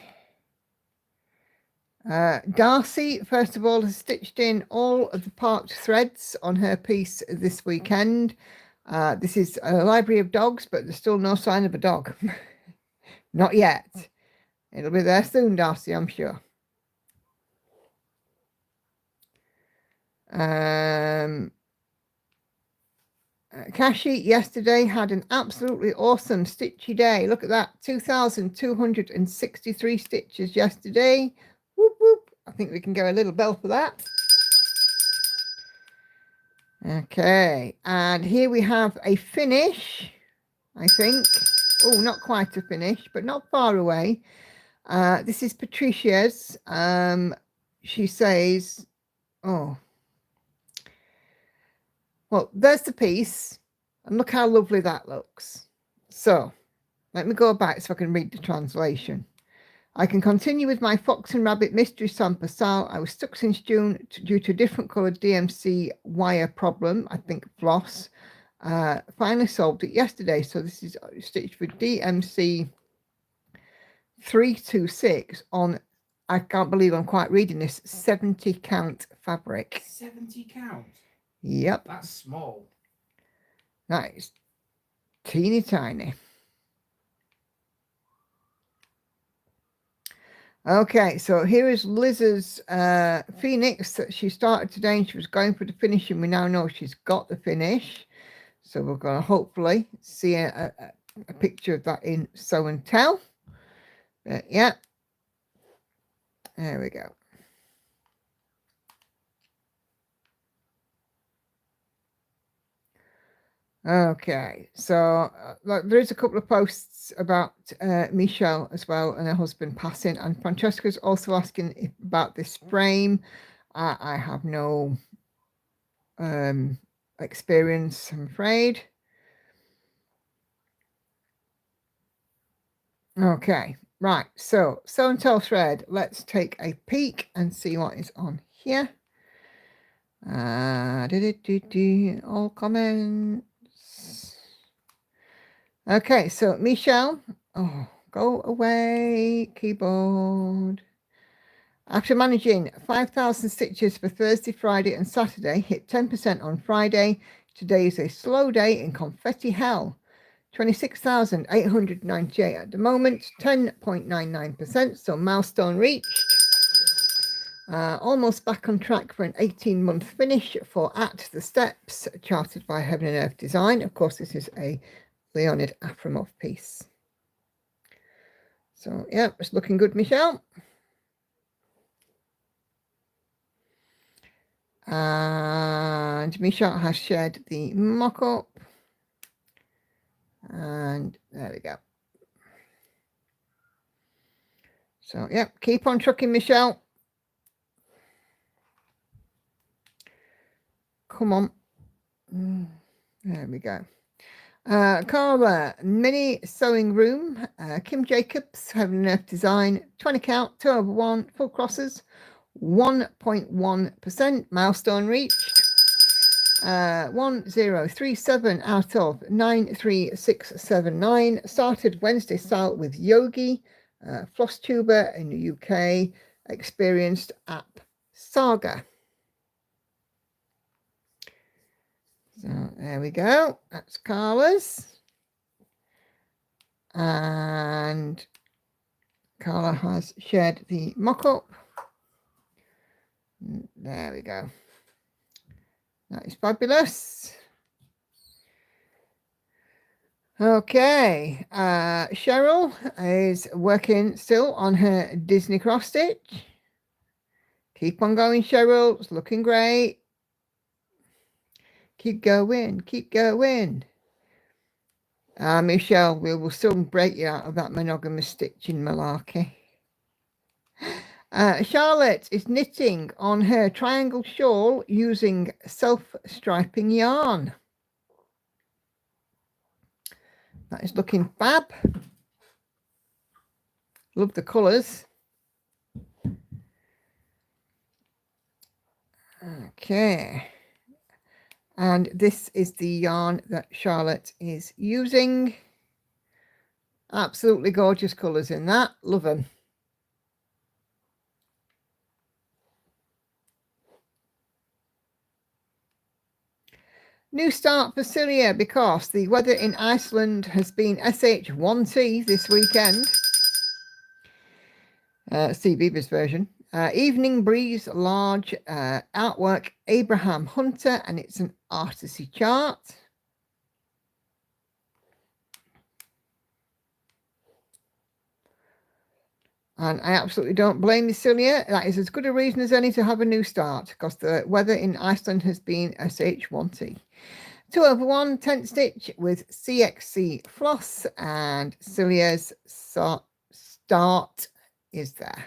Darcy, first of all, has stitched in all of the parked threads on her piece this weekend. This is a library of dogs, but there's still no sign of a dog. Not yet. It'll be there soon, Darcy, I'm sure. Kashi yesterday had an absolutely awesome stitchy day. Look at that, 2,263 stitches yesterday. Whoop, whoop. I think we can go a little bell for that. Okay, and here we have a finish, I think. Oh, not quite a finish, but not far away. This is Patricia's. She says, oh, well, there's the piece, and look how lovely that looks. So, let me go back so I can read the translation. I can continue with my Fox and Rabbit Mystery Sans Pascal. I was stuck since June due to a different coloured DMC wire problem, I think floss. Finally solved it yesterday. So this is stitched with DMC 326 on, I can't believe I'm quite reading this, 70 count fabric. 70 count? Yep. That's small. That is teeny tiny. Okay, so here is Liz's Phoenix that she started today and she was going for the finish, and we now know she's got the finish. So we're going to hopefully see a picture of that in Sew and Tell. But yeah, there we go. Okay, so there is a couple of posts about Michelle as well and her husband passing, and Francesca's also asking about this frame. I have no experience, I'm afraid. Okay, right, so Sew and Tell thread. Let's take a peek and see what is on here. All comments. Okay, so Michelle, oh, go away, keyboard. After managing 5,000 stitches for Thursday, Friday and Saturday, hit 10% on Friday. Today is a slow day in confetti hell. 26,898 at the moment, 10.99%, so milestone reached. Almost back on track for an 18-month finish for At the Steps, charted by Heaven and Earth Design. Of course, this is a Leonid Afremov piece. So, yeah, it's looking good, Michelle. And Michelle has shared the mock-up. And there we go. So, yeah, keep on trucking, Michelle. Come on. There we go. Carla, Mini Sewing Room, Kim Jacobs, Heaven and Earth Design, 20 count, 2/1, full crosses, 1.1%, milestone reached, 1037 out of 93679, started Wednesday style with Yogi, floss tuber in the UK, experienced app Saga. So there we go. That's Carla's. And Carla has shared the mock-up. There we go. That is fabulous. Okay. Cheryl is working still on her Disney cross stitch. Keep on going, Cheryl. It's looking great. Keep going, keep going. Michelle, we will still break you out of that monogamous stitching malarkey. Charlotte is knitting on her triangle shawl using self-striping yarn. That is looking fab. Love the colours. Okay. And this is the yarn that Charlotte is using. Absolutely gorgeous colours in that. Love them. New start for Celia because the weather in Iceland has been SH1T this weekend. CBeaver's version. Evening breeze, large artwork, Abraham Hunter, and it's an artisy chart. And I absolutely don't blame you, Celia. That is as good a reason as any to have a new start because the weather in Iceland has been SH1T. 2/1 tent stitch with CXC floss, and Celia's start is there.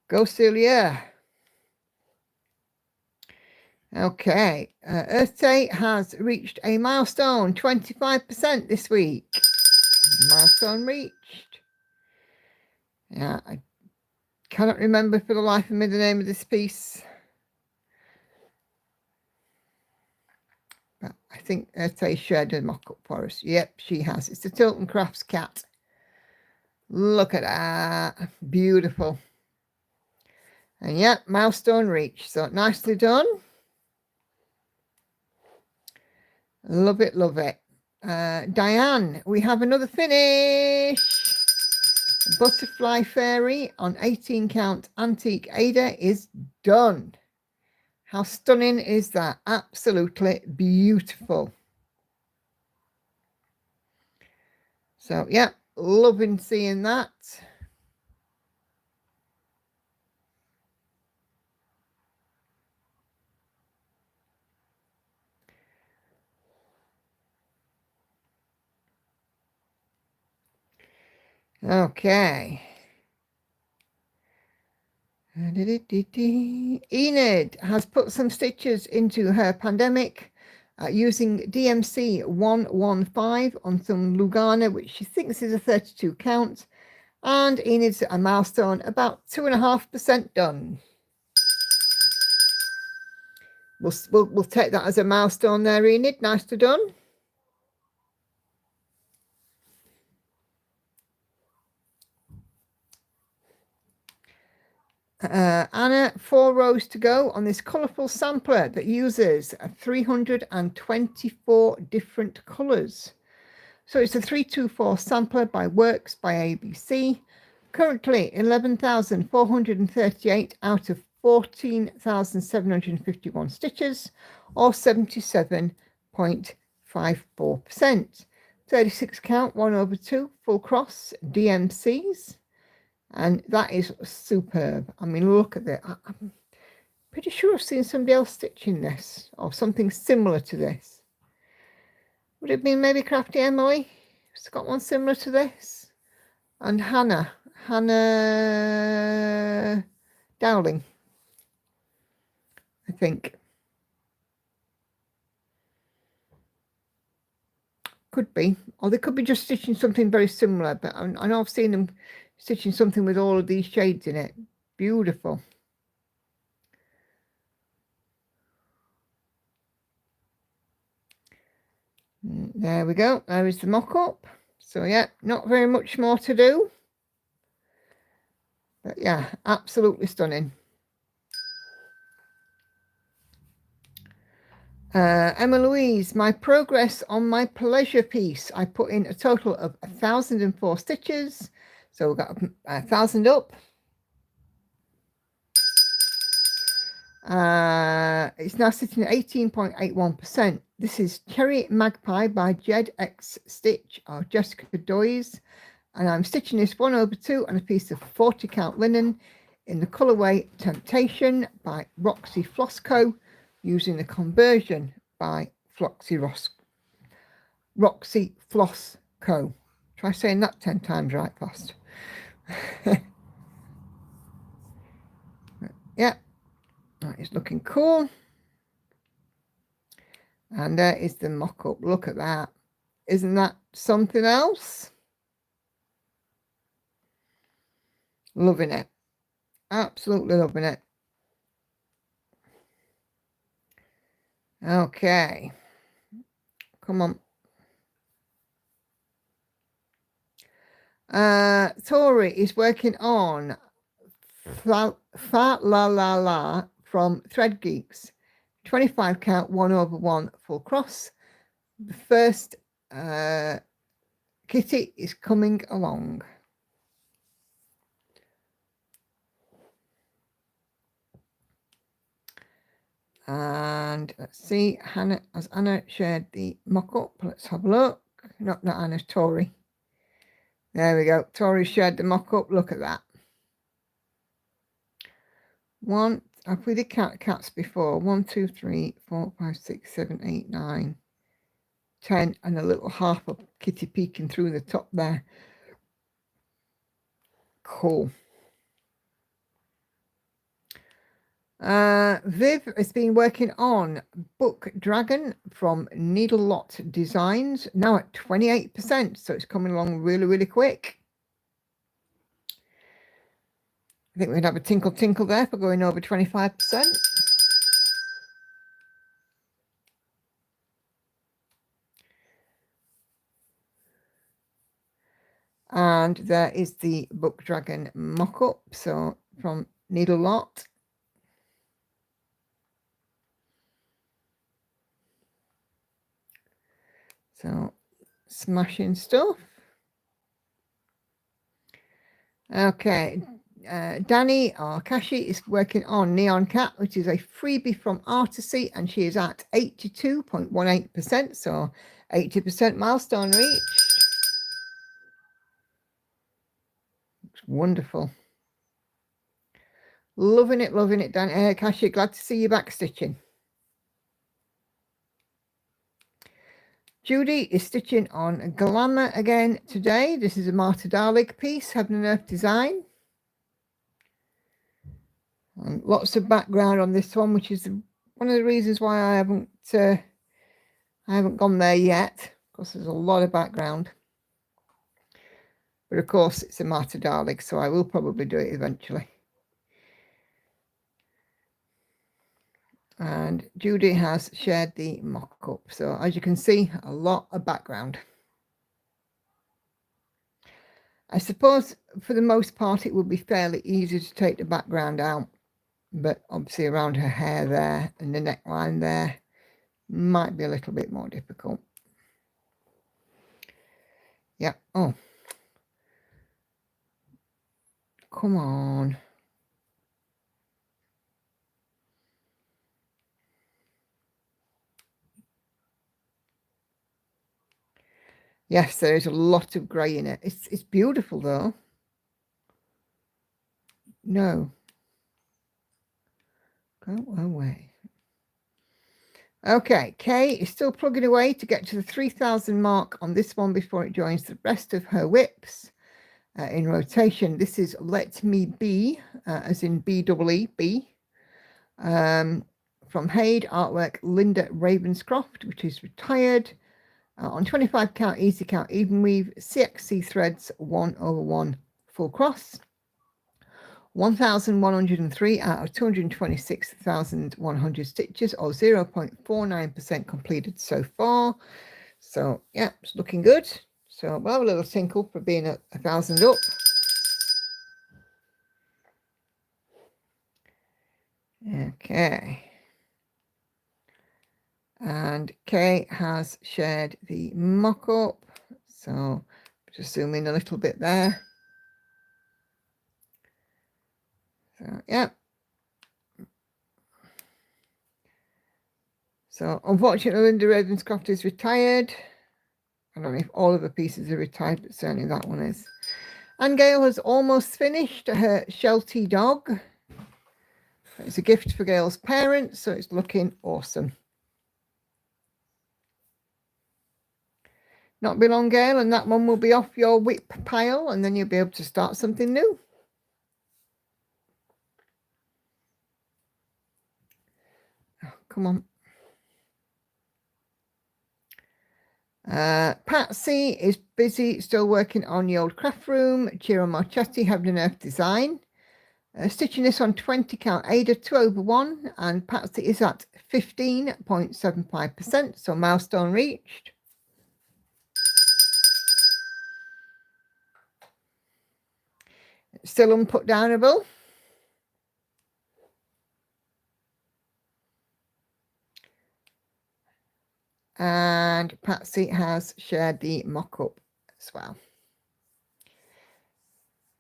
Go, Celia. Okay. Earth Day has reached a milestone, 25% this week. Milestone reached. Yeah, I cannot remember for the life of me the name of this piece. But I think Earth Day shared a mock-up for us. Yep, she has. It's the Tilton Crafts cat. Look at that. Beautiful. And yeah, milestone reached. So nicely done. Love it, love it. Diane, we have another finish. Butterfly Fairy on 18 count antique Ada is done. How stunning is that? Absolutely beautiful. So yeah, loving seeing that. Okay. Enid has put some stitches into her pandemic using DMC 115 on some Lugana, which she thinks is a 32 count. And Enid's a milestone, about 2.5% done. We'll take that as a milestone there, Enid. Nicely done. Anna, 4 rows to go on this colourful sampler that uses 324 different colours. So it's a 324 sampler by Works by ABC. currently 11,438 out of 14,751 stitches, or 77.54%. 36 count, 1/2, full cross, DMCs, and that is superb. I mean, look at that. I'm pretty sure I've seen somebody else stitching this, or something similar to this. Would it be maybe Crafty Emily? She's got one similar to this. And Hannah Dowling, I think. Could be. Or they could be just stitching something very similar, but I know I've seen them stitching something with all of these shades in it. Beautiful. There we go. There is the mock-up. So yeah, not very much more to do. But yeah, absolutely stunning. Emma Louise, my progress on my pleasure piece. I put in a total of 1,004 stitches. So we've got 1,000 up. It's now sitting at 18.81%. This is Cherry Magpie by Jed X Stitch or Jessica Doyes. And I'm stitching this 1/2 on a piece of 40 count linen in the colourway Temptation by Roxy Flossco, using the conversion by Roxy Floss Co. Try saying that 10 times right fast. Yeah, that is looking cool. And there is the mock-up. Look at that. Isn't that something else? Loving it. Absolutely loving it. Okay. Come on. Tori is working on Fa La La La from Thread Geeks. 25 count, 1/1 full cross. The first kitty is coming along. And let's see, Hannah, has Anna shared the mock-up? Let's have a look. Not Anna, Tori. There we go. Tori shared the mock-up. Look at that. Have we did cats before? 1, 2, 3, 4, 5, 6, 7, 8, 9, 10, and a little half of kitty peeking through the top there. Cool. Viv has been working on Book Dragon from Needle Lot Designs, now at 28%, so it's coming along really, really quick. I think we'd have a tinkle tinkle there for going over 25%. And there is the Book Dragon mock-up, so from Needle Lot. So smashing stuff. Okay, Danny or Kashi is working on Neon Cat, which is a freebie from Artisy, and she is at 82.18%, so 80% milestone reached. It's wonderful. Loving it, Danny. Kashi, glad to see you back stitching. Judy is stitching on Glamour again today. This is a Marta Darling piece, Heaven and Earth design. And lots of background on this one, which is one of the reasons why I haven't gone there yet, because there's a lot of background. But of course, it's a Marta Darling, so I will probably do it eventually. And Judy has shared the mock-up. So as you can see, a lot of background. I suppose for the most part, it would be fairly easy to take the background out. But obviously around her hair there and the neckline there might be a little bit more difficult. Yeah. Oh. come on. Yes, there is a lot of grey in it. It's beautiful though. No. Go away. Okay, Kay is still plugging away to get to the 3,000 mark on this one before it joins the rest of her whips in rotation. This is Let Me Be, as in B-E-E, from Haid, artwork Linda Ravenscroft, which is retired. On 25 count, easy count, even weave, CXC threads, 1/1 full cross. 1,103 out of 226,100 stitches, or 0.49% completed so far. So yeah, it's looking good. So we'll have a little tinkle for being at 1,000 up. Okay. And Kay has shared the mock-up. So just zoom in a little bit there. So yeah. So unfortunately, Linda Ravenscroft is retired. I don't know if all of the pieces are retired, but certainly that one is. And Gail has almost finished her Sheltie dog. It's a gift for Gail's parents, so it's looking awesome. Not be long, Gail, and that one will be off your whip pile, and then you'll be able to start something new. Oh, come on. Patsy is busy still working on the old craft room. Ciro Marchetti having an earth design. Stitching this on 20 count, Ada 2/1, and Patsy is at 15.75%, so milestone reached. Still unput downable. And Patsy has shared the mock-up as well.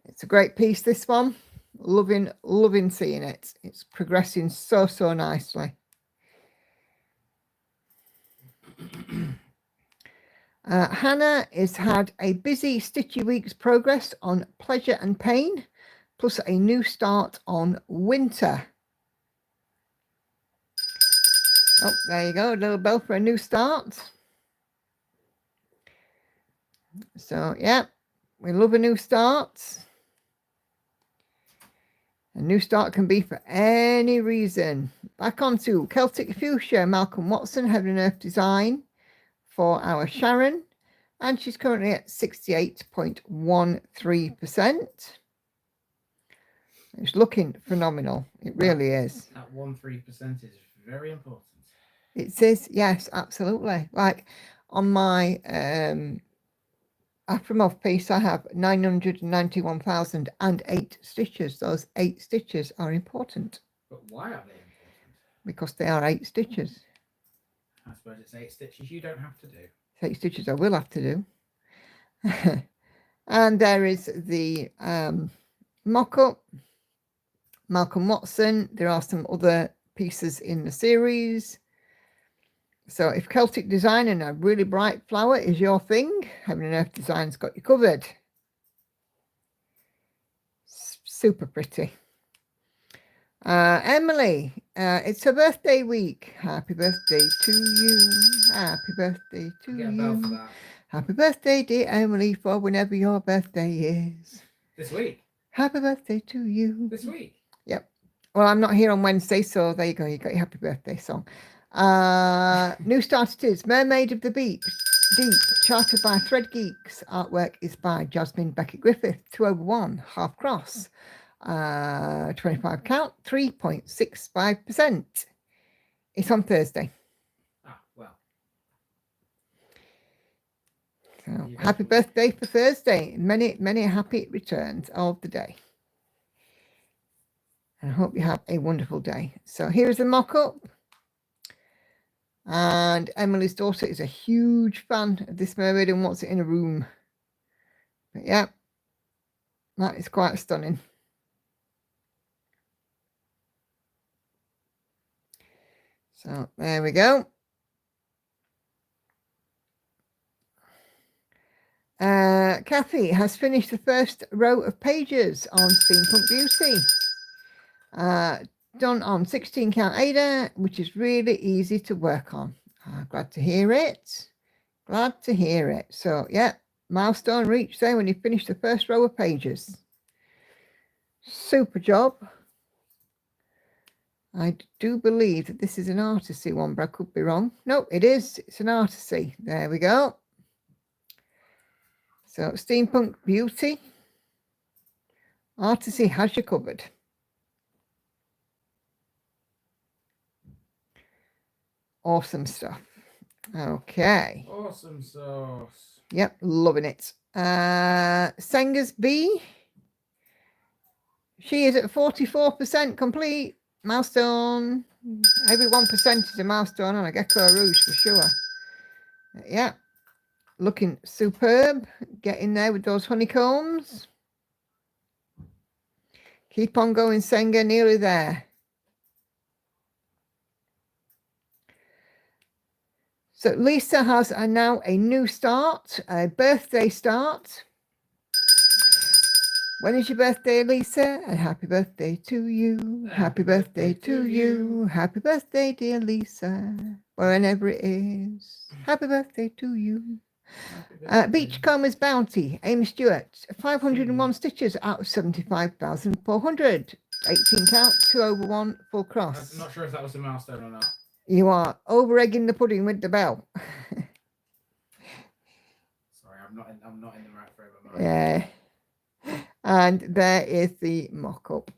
It's a great piece, this one. Loving seeing it. It's progressing so nicely. Hannah has had a busy stitchy week's progress on Pleasure and Pain, plus a new start on Winter. Oh, there you go, a little bell for a new start. So yeah, we love a new start. A new start can be for any reason. Back onto Celtic Fuchsia, Malcolm Watson, Heaven and Earth Design for our Sharon. And she's currently at 68.13%. It's looking phenomenal. It really is. That 13% is very important. It says, yes, absolutely. Like on my Afromov piece, I have 991,008 stitches. Those 8 stitches are important. But why are they important? Because they are 8 stitches. I suppose it's 8 stitches you don't have to do. 8 stitches I will have to do. And there is the mock-up. Malcolm Watson. There are some other pieces in the series. So if Celtic design and a really bright flower is your thing, Heaven and Earth Design's got you covered. Super pretty. Emily, it's her birthday week. Happy birthday to you. Happy birthday to Get a bell for you. that. Happy birthday, dear Emily, for whenever your birthday is. This week. Happy birthday to you. This week. Yep. Well, I'm not here on Wednesday, so there you go. You got your happy birthday song. New start it is. Mermaid of the Deep, charted by Thread Geeks. Artwork is by Jasmine Beckett Griffith, 2/1, half cross. 25 count, 3.65%. It's on Thursday. Ah, well. So happy birthday for Thursday. Many happy returns of the day. And I hope you have a wonderful day. So here's a mock-up. And Emily's daughter is a huge fan of this mermaid and wants it in a room. But yeah, that is quite stunning. So there we go. Kathy has finished the first row of pages on Steampunk Beauty. Done on 16 count Ada, which is really easy to work on. Glad to hear it. Glad to hear it. So yeah, milestone reached there when you finish the first row of pages. Super job. I do believe that this is an artisy one, but I could be wrong. No, it is. It's an artisy. There we go. So Steampunk Beauty. Artisy has you covered. Awesome stuff. Okay. Awesome sauce. Yep, loving it. Senga's B. She is at 44% complete. Milestone. Every 1% is a milestone on a Gecko Rouge for sure. Yeah. Looking superb. Getting there with those honeycombs. Keep on going, Senga. Nearly there. So Lisa has now a new start, a birthday start. When is your birthday, Lisa? And happy birthday to you. Happy birthday to you. Happy birthday, dear Lisa. Whenever it is. Happy birthday to you. Beachcombers Bounty, Amy Stewart. 501 stitches out of 75,400. 18 count, 2 over 1, full cross. I'm not sure if that was a milestone or not. You are over egging the pudding with the bell. Sorry, I'm not in the right frame of mind. Yeah. And there is the mock-up.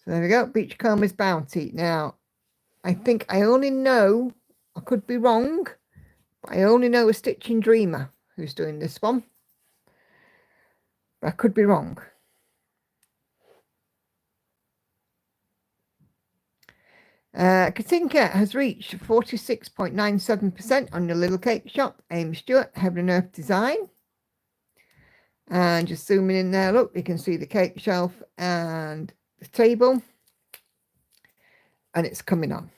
So there we go. Beachcombers Bounty. Now, I think I only know, I could be wrong, but I only know a Stitching Dreamer who's doing this one. But I could be wrong. Katinka has reached 46.97% on your little cake shop. Amy Stewart, Heaven and Earth Design. And just zooming in there, look, you can see the cake shelf and the table. And it's coming on.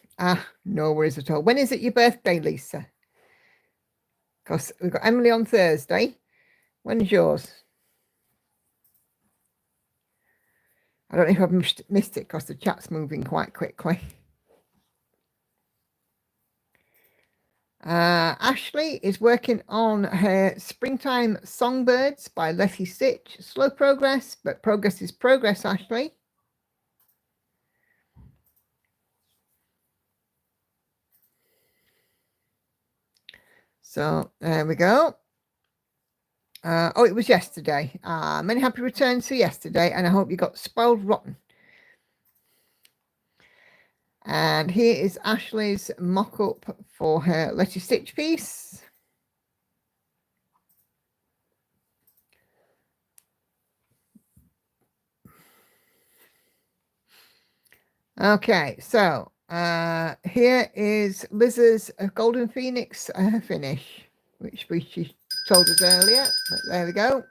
No worries at all. When is it your birthday, Lisa? Because we've got Emily on Thursday. When's yours? I don't know if I've missed it because the chat's moving quite quickly. Ashley is working on her Springtime Songbirds by Letty Stitch. Slow progress, but progress is progress, Ashley. So there we go. Oh, it was yesterday. Many happy returns for yesterday, and I hope you got spoiled rotten. And here is Ashley's mock-up for her Letty Stitch piece. Okay, so here is Liz's Golden Phoenix finish, which she told us earlier, but there we go.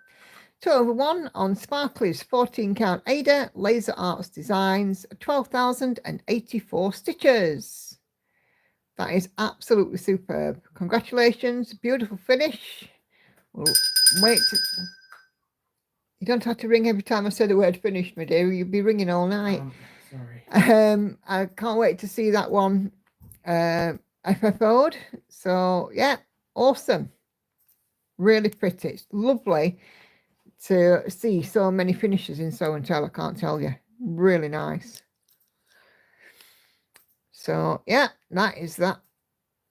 2 over 1 on Sparkly's 14 count Ada, Laser Arts Designs, 12,084 stitches. That is absolutely superb. Congratulations, beautiful finish. We'll wait. You don't have to ring every time I say the word finish, my dear. You'll be ringing all night. Sorry. I can't wait to see that one FFO'd. So yeah, awesome. Really pretty. It's lovely to see so many finishes in Show and Tell. I can't tell you. Really nice. So yeah, that is that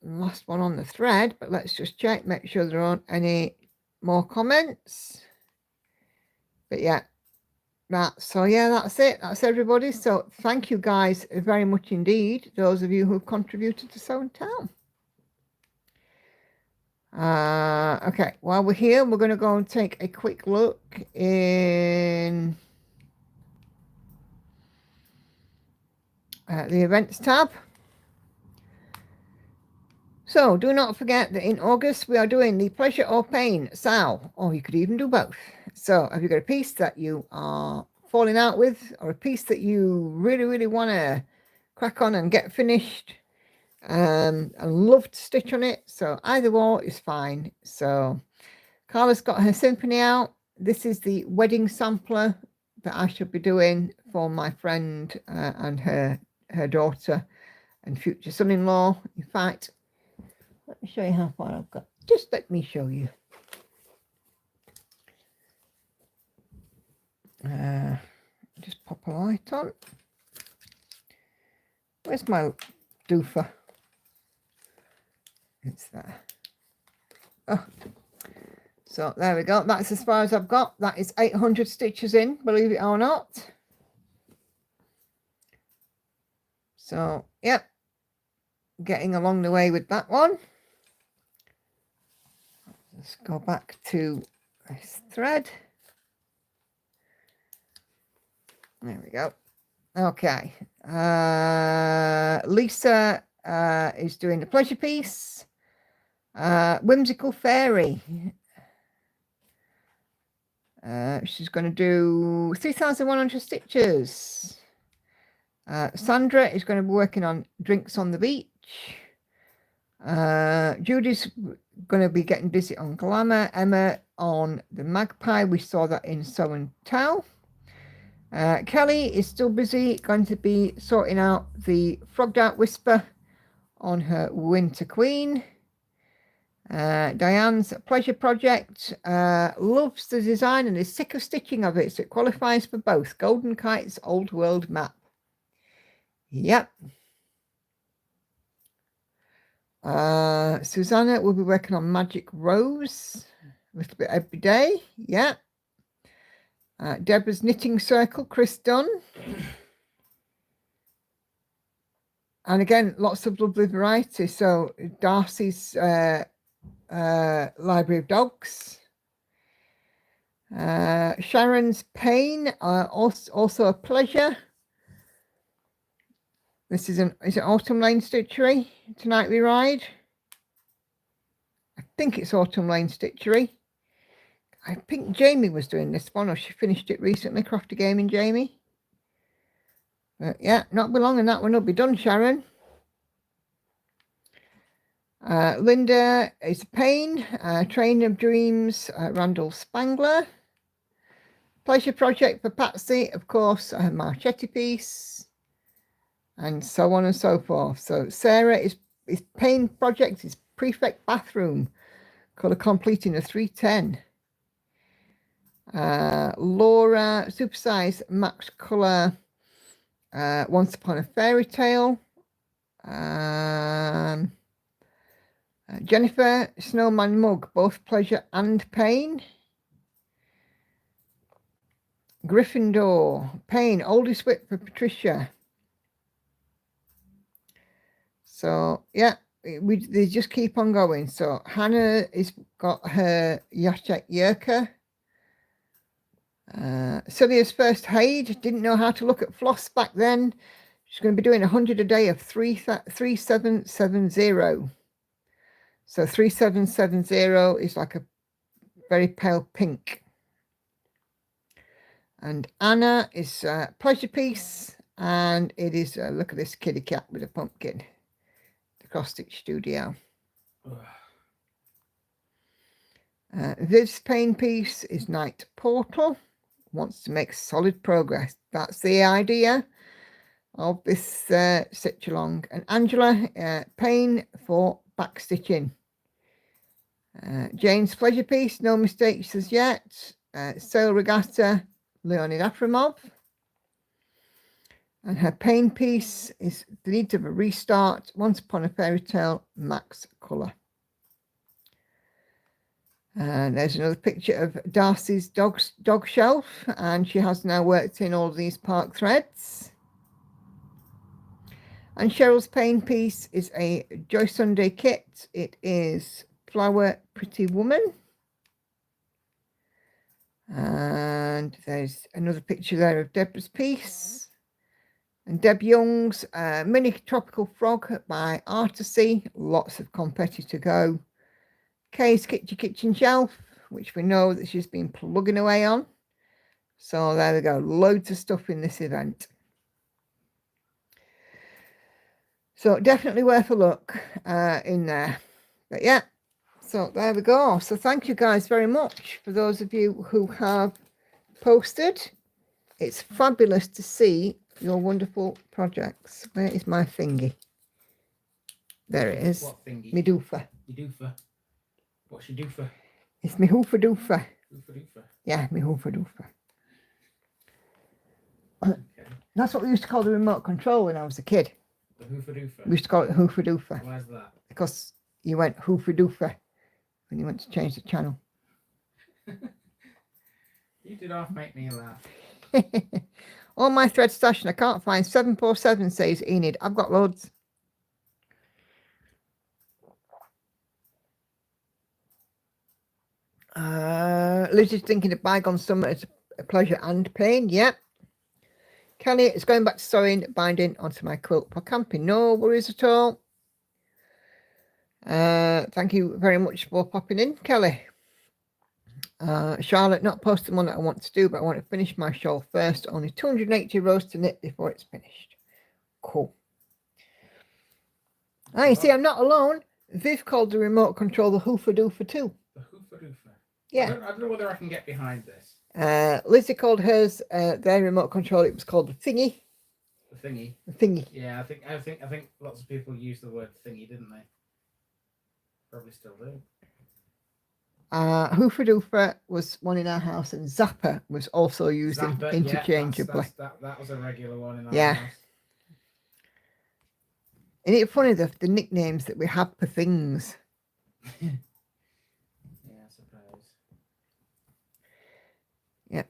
last one on the thread. But let's just check, make sure there aren't any more comments. But yeah, that's it. That's everybody. So thank you guys very much indeed, those of you who've contributed to Show and Tell. Okay, while we're here, we're going to go and take a quick look in the events tab. So do not forget that in August we are doing the Pleasure or Pain Sal, or you could even do both. So have you got a piece that you are falling out with, or a piece that you really want to crack on and get finished. And love to stitch on it, so either or is fine. So Carla's got her symphony out. This is the wedding sampler that I should be doing for my friend and her daughter and future son-in-law. In fact, let me show you how far I've got. Just let me show you. Just pop a light on. Where's my doofer? It's there. Oh, so there we go. That's as far as I've got. That is 800 stitches in, believe it or not. So, yep, getting along the way with that one. Let's go back to this thread. There we go. Okay. Lisa is doing the pleasure piece. Whimsical Fairy. She's going to do 3,100 stitches. Sandra is going to be working on Drinks on the Beach. Judy's going to be getting busy on Glamour. Emma on the Magpie. We saw that in Sew and Tell. Kelly is still busy, going to be sorting out the Frogged Out Whisper on her Winter Queen. Diane's pleasure project, loves the design and is sick of stitching of it, so it qualifies for both Golden Kite's Old World Map. Yep. Susanna will be working on Magic Rose a little bit every day. Yeah. Deborah's Knitting Circle, Chris Dunn. And again, lots of lovely variety. So Darcy's Library of Dogs. Sharon's Pain, also a pleasure. This is it Autumn Lane Stitchery, Tonight We Ride. I think it's Autumn Lane Stitchery. I think Jamie was doing this one, or she finished it recently, Crafty Gaming Jamie. But yeah, not be long and that one will be done, Sharon. Linda is Pain, Train of Dreams, Randall Spangler. Pleasure Project for Patsy, of course, Marchetti piece. And so on and so forth. So Sarah is Pain Project is Prefect Bathroom, colour completing a 310. Laura, Supersize Max Colour, Once Upon a Fairy Tale. Jennifer, Snowman Mug, both pleasure and pain. Gryffindor, Pain, Oldest Whip for Patricia. So, yeah, they just keep on going. So, Hannah has got her Yachek Yerka. Sylvia's First Aid, didn't know how to look at floss back then. She's going to be doing 100 a day of 3770. So 3770 is like a very pale pink. And Anna is Pleasure Piece, and it is, look at this kitty cat with a pumpkin. The Cross Stitch Studio. Viv's Pain Piece is Night Portal. Wants to make solid progress. That's the idea of this stitch along. And Angela, Pain for backstitching. Jane's Pleasure Piece, no mistakes as yet. Sail Regatta, Leonid Afromov. And her Pain Piece is The Need of a Restart, Once Upon a Fairy Tale, Max Colour. And there's another picture of Darcy's dog shelf, and she has now worked in all these park threads. And Cheryl's Pain Piece is a Joy Sunday kit. It is Flower Pretty Woman. And there's another picture there of Deborah's piece. And Deb Young's Mini Tropical Frog by Artisy. Lots of confetti to go. Kay's Kitchen Shelf, which we know that she's been plugging away on. So there we go. Loads of stuff in this event. So definitely worth a look in there. But yeah, so there we go. So thank you guys very much for those of you who have posted. It's fabulous to see your wonderful projects. Where is my thingy? There it is. What thingy? Me doofer. You doofer. What's your doofer? It's me hoofer doofer. Doofer doofer. Yeah, me hoofer doofer. Okay. That's what we used to call the remote control when I was a kid. The hoofer doofer. We used to call it hoofer doofer Why's that? because you went hoofer doofer when you went to change the channel. You did half make me laugh. All my thread stash and I can't find 747, says Enid. I've got loads. Liz is thinking of bygone summer as a pleasure and pain. Yep. Kelly is going back to sewing, binding onto my quilt for camping. No worries at all. Thank you very much for popping in, Kelly. Charlotte, not posting one that I want to do, but I want to finish my shawl first. Only 280 rows to knit before it's finished. Cool. Ah, you see, I'm not alone. Viv called the remote control the hoofer doofer too. The hoofer doofer. Yeah. I don't know whether I can get behind this. Lizzie called hers their remote control. It was called the thingy. The thingy. The thingy. Yeah, I think lots of people use the word thingy, didn't they? Probably still do. Hoofer doofer was one in our house, and zapper was also used Zapper, interchangeably. Yeah, that was a regular one in our Yeah. house. Isn't it funny the nicknames that we have for things? Yeah, I suppose. Yeah.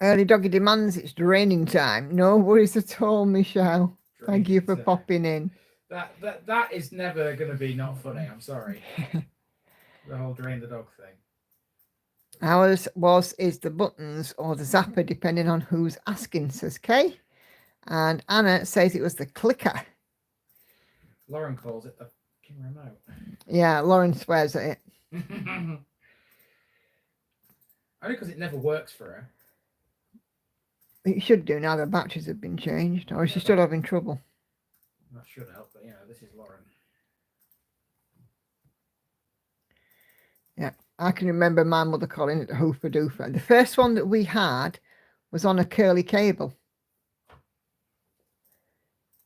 Early doggy demands it's draining time. No worries at all, Michelle. Thank you for Draining time. popping in. That is never going to be not funny. I'm sorry. The whole drain the dog thing. Ours is the buttons or the zapper, depending on who's asking, says Kay. And Anna says it was the clicker. Lauren calls it the fucking remote. Yeah, Lauren swears at it. Only because it never works for her. It should do now the batteries have been changed. Or is she still having trouble? That should help, but this is Lauren. Yeah, I can remember my mother calling it the hoofer doofer. The first one that we had was on a curly cable.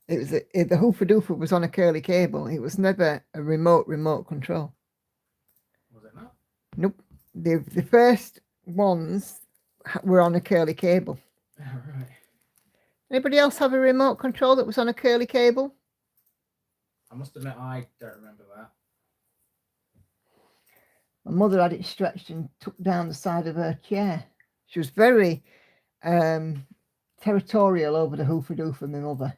It was the hoofer doofer was on a curly cable. It was never a remote control. Was it not? Nope. The first ones were on a curly cable. Oh, right. Anybody else have a remote control that was on a curly cable? I must admit, I don't remember that. My mother had it stretched and took down the side of her chair. She was very territorial over the hoofer doofer, my mother.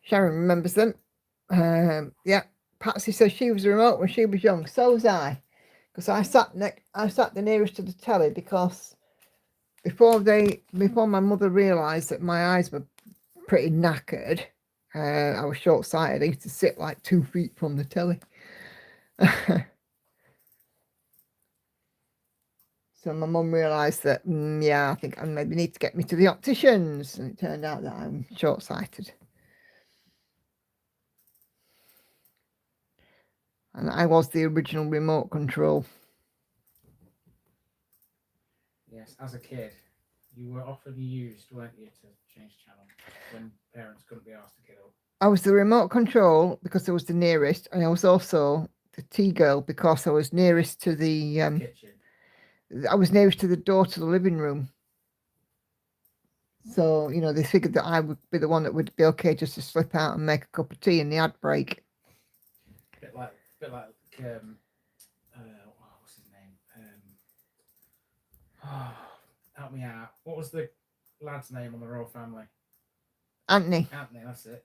Sharon remembers them. Yeah, Patsy says she was a remote when she was young. So was I, because I sat the nearest to the telly because before my mother realised that my eyes were pretty knackered, I was short-sighted. I used to sit like 2 feet from the telly. So my mum realised that, yeah, I think I maybe need to get me to the opticians. And it turned out that I'm short-sighted. And I was the original remote control. Yes, as a kid, you were often used, weren't you, to change channel when parents couldn't be asked to get up. I was the remote control because I was the nearest, and I was also the tea girl because I was nearest to the Kitchen. I was nearest to the door to the living room. So, they figured that I would be the one that would be okay just to slip out and make a cup of tea in the ad break. Bit like what's his name? Help me out. What was the lad's name on the Royal Family? Anthony. Anthony, that's it.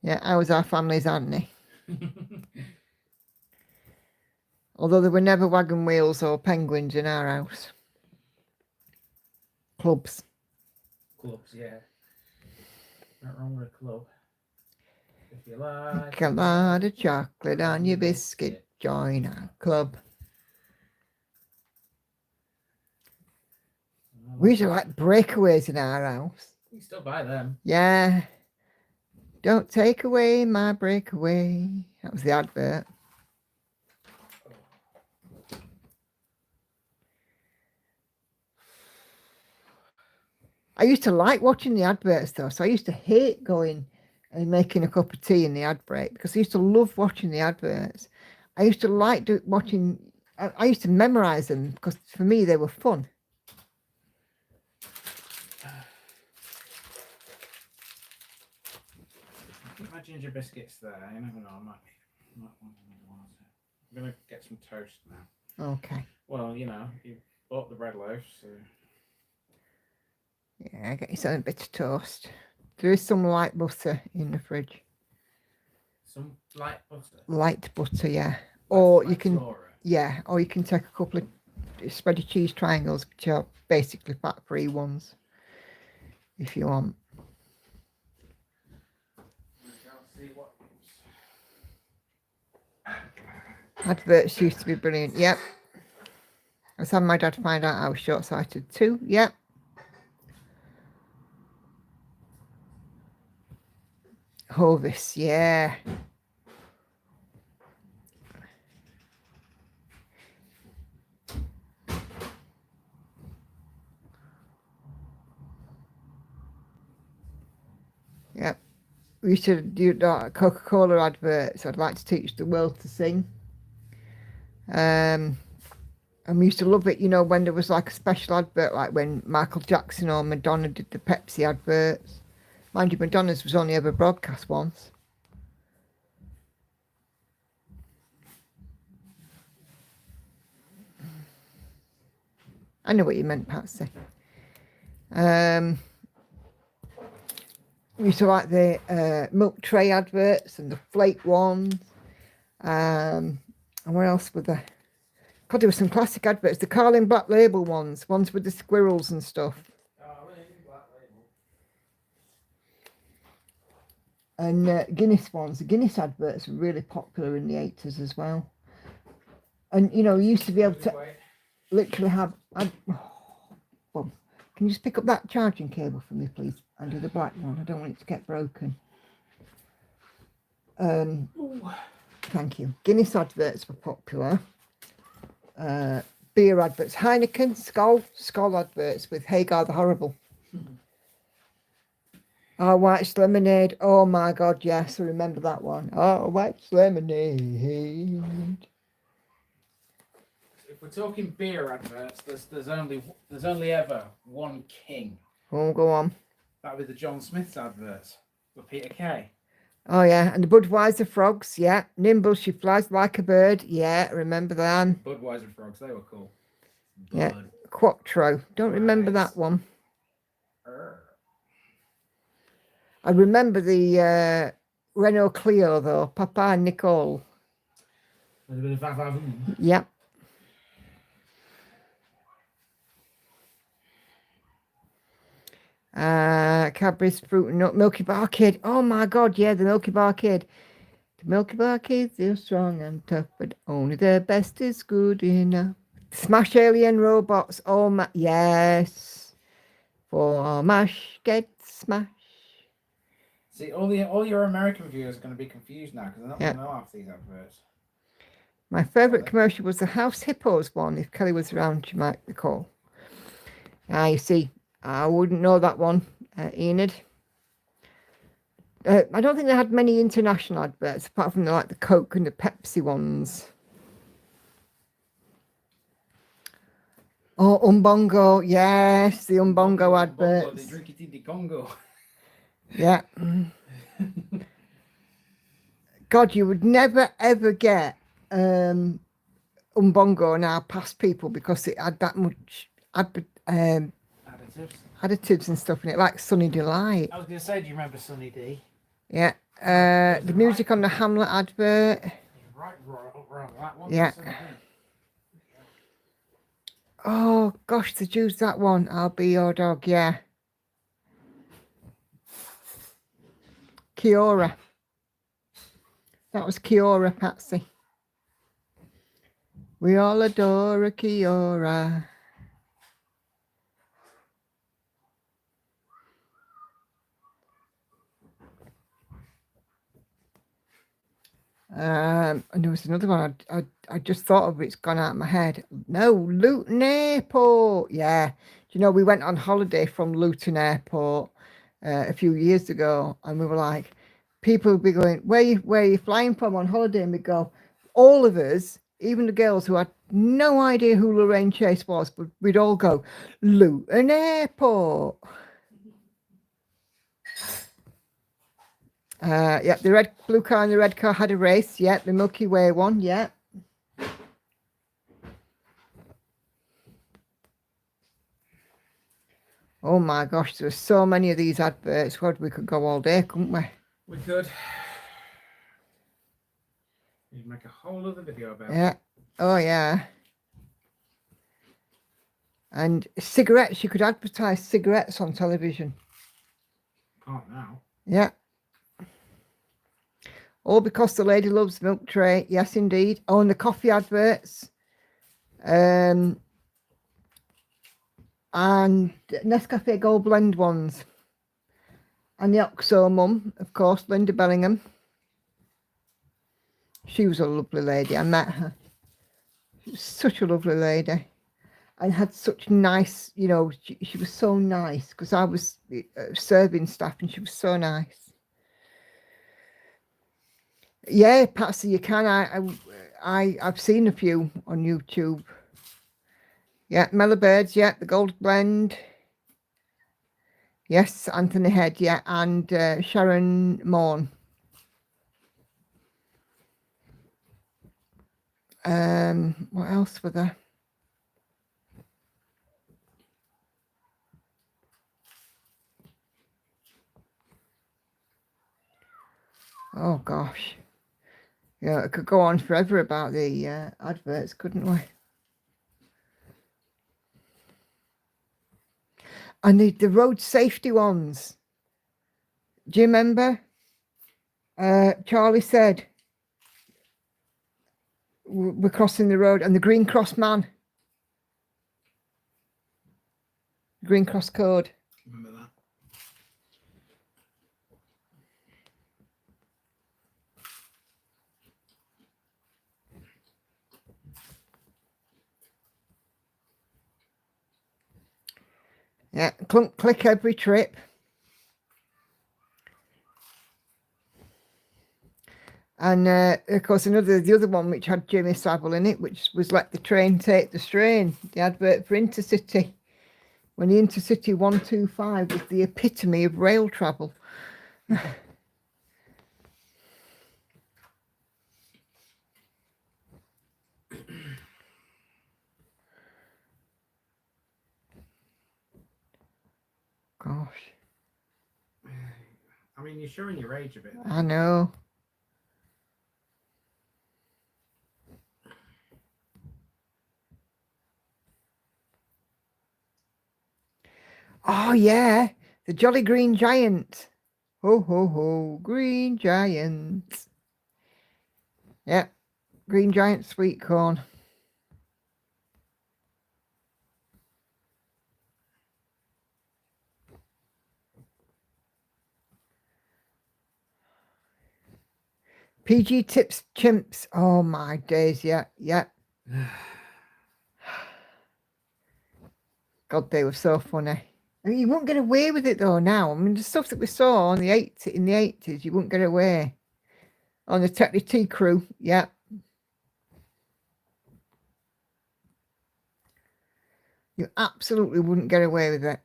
Yeah, I was our family's Anthony. Although there were never wagon wheels or penguins in our house. Clubs. Clubs, yeah. Not wrong with a club. If you like a lot of chocolate on your biscuit, join our club. We used to like breakaways in our house. You can still buy them. Yeah. Don't take away my breakaway. That was the advert. I used to like watching the adverts though, so I used to hate going and making a cup of tea in the ad break because I used to love watching the adverts. I used to like watching. I used to memorize them because for me they were fun. Keep my ginger biscuits there. You never know. I might want another one or two. I'm gonna get some toast now. Okay. Well, you bought the bread loaf, so. Yeah, get yourself a bit of toast. There is some light butter in the fridge. Some light butter. Light butter, yeah. Or Like you can, Flora. yeah, or you can take a couple of spready cheese triangles, which are basically fat-free ones, if you want. See what. Adverts used to be brilliant. Yep. I was having my dad find out I was short-sighted too. Yep. Hovis, yeah. Yep. We used to do Coca-Cola adverts. I'd like to teach the world to sing. And we used to love it, when there was like a special advert, like when Michael Jackson or Madonna did the Pepsi adverts. Mind you, Madonna's was only ever broadcast once. I know what you meant, Patsy. We used to like the milk tray adverts and the flake ones. And what else were there? God, there were some classic adverts. The Carling Black Label ones with the squirrels and stuff. Oh, really? Black Label. And Guinness ones. The Guinness adverts were really popular in the 80s as well. And, you used to be able to literally have... well, can you just pick up that charging cable for me, please? And do the black one. I don't want it to get broken. Thank you. Guinness adverts were popular. Beer adverts. Heineken, Skoll adverts with Hagar the Horrible. Oh, White's Lemonade. Oh my God, yes, I remember that one. Oh, White's Lemonade. If we're talking beer adverts, there's only ever one king. Oh, go on. That would be the John Smith's adverts with Peter Kay. Oh yeah, and the Budweiser frogs. Yeah, nimble, she flies like a bird. Yeah, remember them. Budweiser frogs, they were cool. Yeah, Quattro. Don't remember that one. I remember the Renault Clio though. Papa and Nicole. With a bit of va-va-voom. Yep. Cadbury's Fruit and Nut, Milky Bar Kid. Oh my God, yeah, the Milky Bar Kid. The Milky Bar Kids, they're strong and tough, but only the best is good enough. Smash Alien Robots. Oh my, yes. For mash, get smash. See, all your American viewers are going to be confused now because they're not going to know half these adverts. My favourite commercial was the House Hippos one. If Kelly was around, she might recall. You see, I wouldn't know that one, Enid. I don't think they had many international adverts, apart from the Coke and the Pepsi ones. Oh, Umbongo. Yes, the Umbongo adverts. They drink it in the Congo. Yeah. God, you would never, ever get Umbongo now past people because it had that much additives and stuff in it, like Sunny Delight. I was going to say, do you remember Sunny D? Yeah. The music on the Hamlet advert. Right, that one. Yeah. Oh, gosh, they used that one. I'll be your dog, yeah. Kiora. That was Kiora, Patsy. We all adore a Kiora. And there was another one I just thought of, it's gone out of my head. No, Luton Airport. Yeah. Do you know, we went on holiday from Luton Airport a few years ago, and we were like, people would be going, where are you flying from on holiday? And we go, all of us, even the girls who had no idea who Lorraine Chase was, but we'd all go, Luton Airport. Yeah, the blue car and the red car had a race. Yeah, the Milky Way one. Yeah. Oh my gosh, there's so many of these adverts. God, we could go all day, couldn't we? We could. You'd make a whole other video about it. Yeah. Oh yeah. And cigarettes, you could advertise cigarettes on television. Can't now. Yeah. All because the lady loves milk tray. Yes, indeed. Oh, and the coffee adverts. And Nescafe Gold Blend ones. And the Oxo mum, of course, Linda Bellingham. She was a lovely lady. I met her. She was such a lovely lady. And had such nice, you know, she was so nice, because I was serving staff and she was so nice. Yeah, Patsy, you can. I've seen a few on YouTube. Yeah, Mellow Birds, yeah, the Gold Blend. Yes, Anthony Head, yeah, and Sharon Morn. What else were there? Oh gosh. Yeah, it could go on forever about the adverts, couldn't we? And the road safety ones. Do you remember? Charlie said, we're crossing the road, and the Green Cross man. Green Cross code. Remember that? Yeah, click every trip. And of course, the other one which had Jimmy Savile in it, which was Let the Train Take the Strain, the advert for Intercity. When the Intercity 125 was the epitome of rail travel. Gosh. I mean, you're showing your age a bit. I know. Oh, yeah. The Jolly Green Giant. Ho, ho, ho. Green Giant. Yeah. Green Giant sweet corn. PG Tips Chimps. Oh, my days. Yeah, yeah. God, they were so funny. I mean, you won't get away with it though now. I mean, the stuff that we saw in the 80s, you wouldn't get away. On the Techni Tea Crew, yeah. You absolutely wouldn't get away with it.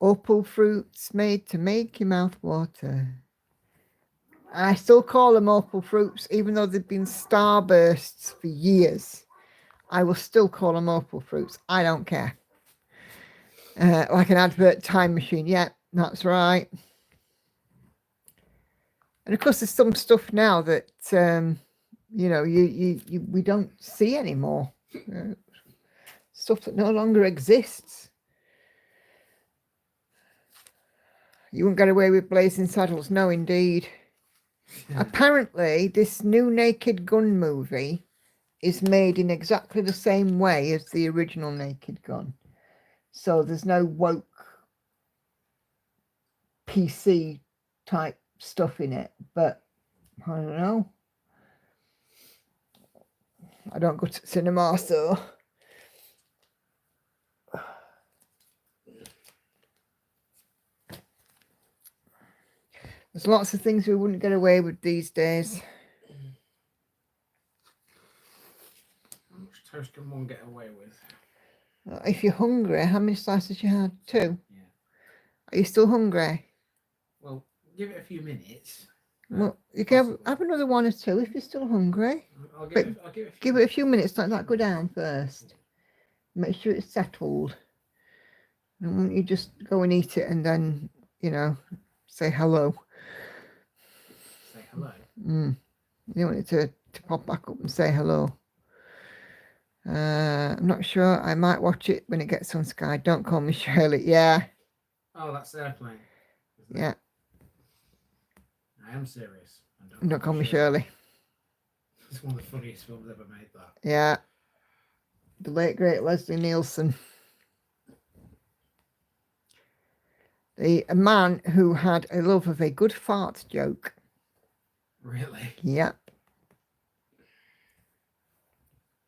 Opal fruits made to make your mouth water. I still call them opal fruits, even though they've been starbursts for years. I will still call them opal fruits. I don't care. Like an advert time machine. Yeah, that's right. And of course, there's some stuff now that you know we don't see anymore. Stuff that no longer exists. You won't get away with Blazing Saddles. No, indeed. Yeah. Apparently, this new Naked Gun movie is made in exactly the same way as the original Naked Gun. So there's no woke PC type stuff in it, but I don't know. I don't go to cinema, so there's lots of things we wouldn't get away with these days. How much toast can one get away with? If you're hungry, how many slices you had? 2? Yeah. Are you still hungry? Well, give it a few minutes. Well, you can have another 1 or 2 if you're still hungry. I'll But give it a few minutes, like that. Go down first. Make sure it's settled. And you just go and eat it and then, you know, say hello. Say hello. You want it to pop back up and say hello. I'm not sure. I might watch it when it gets on Sky. Don't call me Shirley. Yeah. Oh, that's Airplane. Yeah. I am serious. Don't call me Shirley. It's one of the funniest films ever made, that. Yeah. The late, great Leslie Nielsen. A man who had a love of a good fart joke. Really? Yep.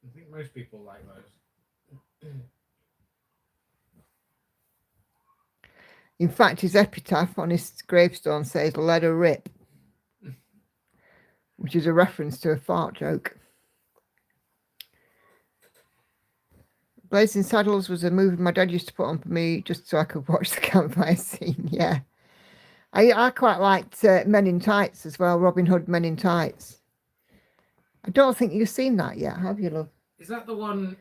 I think most people like those. In fact, his epitaph on his gravestone says, "Let her rip," which is a reference to a fart joke. Blazing Saddles was a movie my dad used to put on for me just so I could watch the campfire scene. Yeah. I quite liked Men in Tights as well, Robin Hood Men in Tights. I don't think you've seen that yet, have you, love? Is that the one?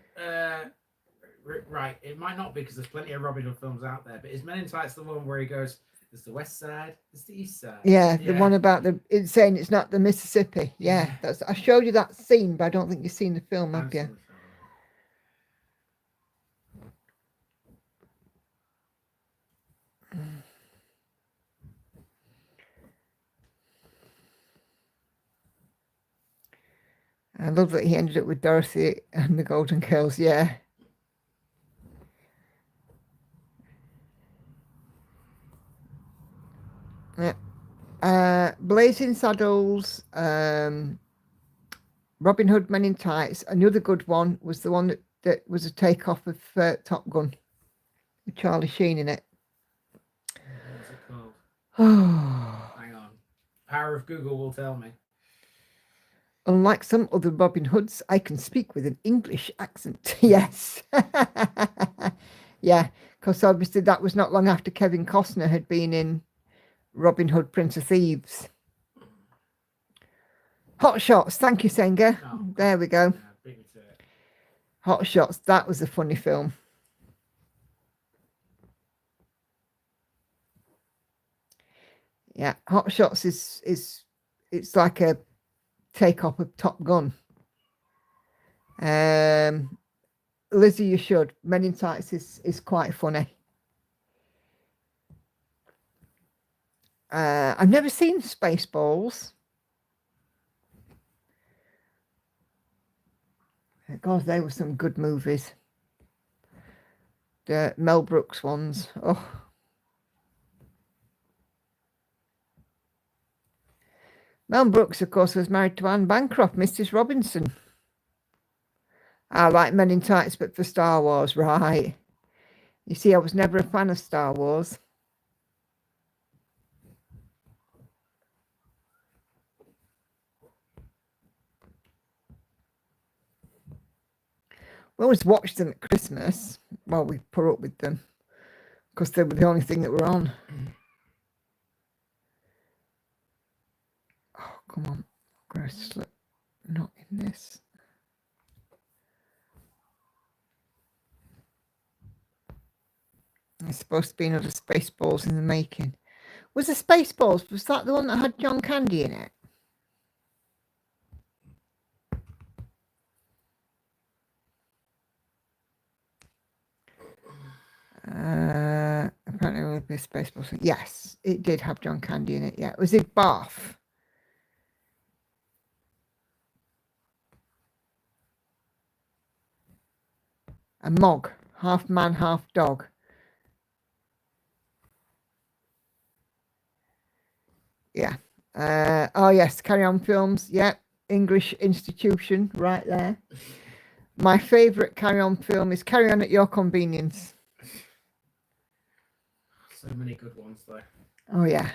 Right, it might not be because there's plenty of Robin Hood films out there, but is Men in Tights the one where he goes, there's the west side, there's the east side? Yeah, the one about it's saying it's not the Mississippi. Yeah, that's. I showed you that scene, but I don't think you've seen the film, have you? I love that he ended up with Dorothy and the Golden Girls. Yeah. Yeah. Blazing Saddles, Robin Hood Men in Tights. Another good one was the one that was a takeoff of Top Gun with Charlie Sheen in it. What's it called? Oh. Hang on. Power of Google will tell me. Unlike some other Robin Hoods, I can speak with an English accent. Yes. Yeah, because obviously that was not long after Kevin Costner had been in Robin Hood, Prince of Thieves. Hot Shots. Thank you, Senga. Oh, there we go. Yeah, beat me to it. Hot Shots. That was a funny film. Yeah, Hot Shots is it's like a takeoff of Top Gun. Lizzie, you should. Men in Tights is quite funny. I've never seen Spaceballs. God, they were some good movies. The Mel Brooks ones. Oh. Mel Brooks, of course, was married to Anne Bancroft, Mrs. Robinson. I like Men in Tights, but for Star Wars, right. You see, I was never a fan of Star Wars. We always watched them at Christmas while we put up with them because they were the only thing that were on. Oh, come on. Gross. Not in this. There's supposed to be another Spaceballs in the making. Was the Spaceballs, was that the one that had John Candy in it? Apparently it would be Spaceballs. Yes, it did have John Candy in it. Yeah, was it Bath? A Mog, half man, half dog. Yeah. Oh yes, Carry On films. Yeah, English Institution, right there. My favourite Carry On film is Carry On at Your Convenience. So many good ones though. Oh yeah.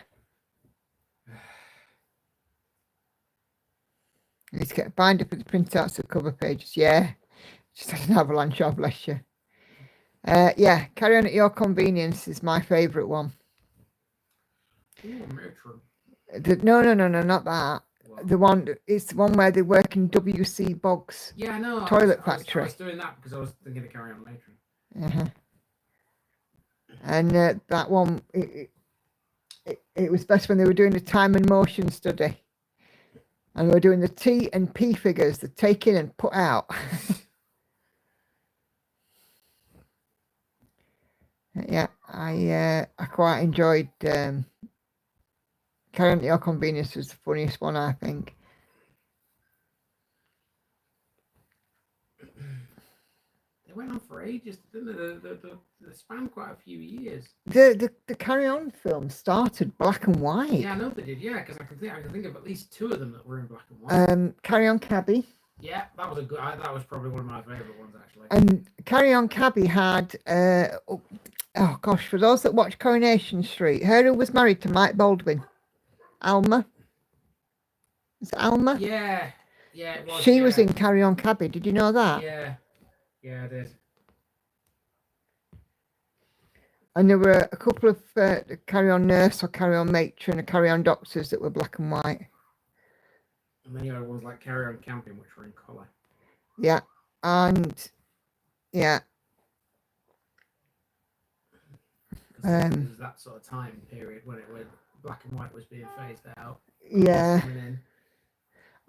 I need to get a binder for the printouts of cover pages. Yeah. Just had an avalanche, oh bless you. Yeah, Carry On at Your Convenience is my favourite one. Ooh, Matron. No, not that. What? The one, it's the one where they work in W.C. Boggs. Yeah, no. Toilet I factory. was doing that because I was thinking of Carry On Matron. Uh-huh. And that one, it was best when they were doing the time and motion study. And we were doing the T and P figures, the take in and put out. Yeah, I quite enjoyed Carry On at Your Convenience was the funniest one, I think. They went on for ages, didn't they? They spanned quite a few years. The Carry On film started black and white. Yeah, I know they did. Yeah, because I can think of at least two of them that were in black and white. Carry On Cabby. Yeah, that was a good. That was probably one of my favourite ones actually. And Carry On Cabby had oh gosh, for those that watch Coronation Street, her who was married to Mike Baldwin, Alma. Is it Alma? Yeah, it was. She was in Carry On Cabby. Did you know that? Yeah, I did. And there were a couple of Carry On Nurse or Carry On Matron and Carry On Doctors that were black and white. And then you had ones like Carry On Camping, which were in colour. Yeah, and yeah. Because it was that sort of time period when black and white was being phased out. Yeah.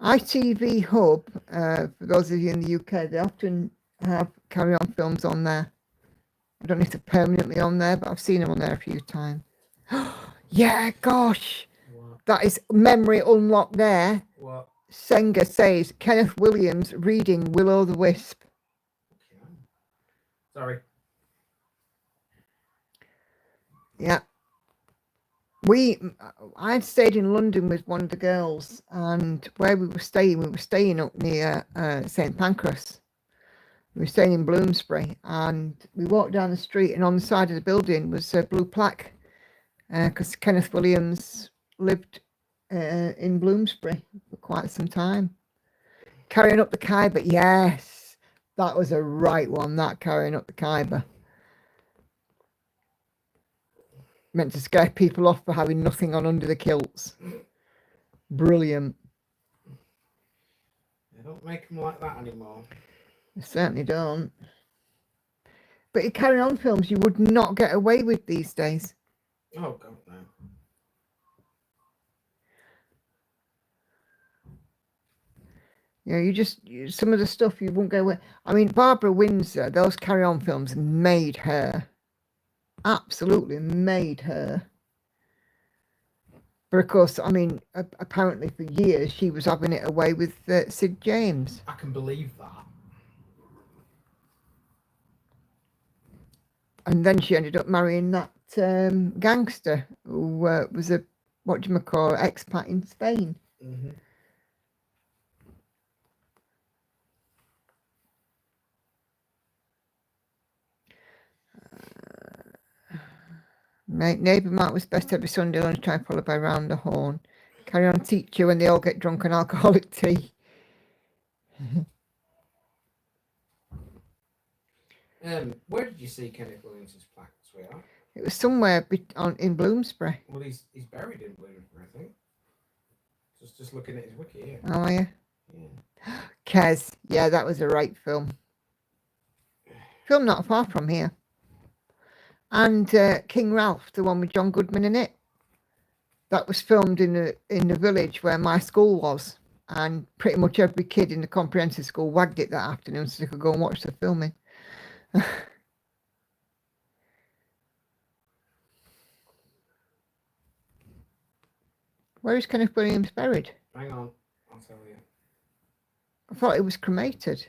ITV Hub, for those of you in the UK, they often have Carry On films on there. I don't know if they're permanently on there, but I've seen them on there a few times. Yeah, gosh. What? That is memory unlocked there. What? Senga says Kenneth Williams reading Will-O the Wisp. Okay. Sorry. Yeah. I'd stayed in London with one of the girls, and where we were staying up near St Pancras. We were staying in Bloomsbury, and we walked down the street, and on the side of the building was a blue plaque, because Kenneth Williams lived in Bloomsbury for quite some time. Carrying Up the Khyber, yes, that was a right one, that Carrying Up the Khyber. Meant to scare people off for having nothing on under the kilts. Brilliant. They don't make them like that anymore. They certainly don't. But in Carry On films, you would not get away with these days. Oh, God, no. You know, some of the stuff you won't go away. I mean, Barbara Windsor, those Carry On films made her. Absolutely made her. But of course, I mean, apparently for years she was having it away with Sid James. I can believe that. And then she ended up marrying that gangster who was a, expat in Spain. Mm-hmm. Neighbour Mark was best every Sunday lunchtime, followed by Round the Horn. Carry On Teacher when they all get drunk on alcoholic tea. Where did you see Kenneth Williams' plaque, sweetheart? It was somewhere in Bloomsbury. Well, he's buried in Bloomsbury, I think. Just looking at his wiki here. Oh, are you? Yeah. Kes, yeah, that was a right film. Film not far from here. And King Ralph, the one with John Goodman in it, that was filmed in the village where my school was, and pretty much every kid in the comprehensive school wagged it that afternoon so they could go and watch the filming. Where is Kenneth Williams buried? Hang on, I'll tell you. I thought it was cremated.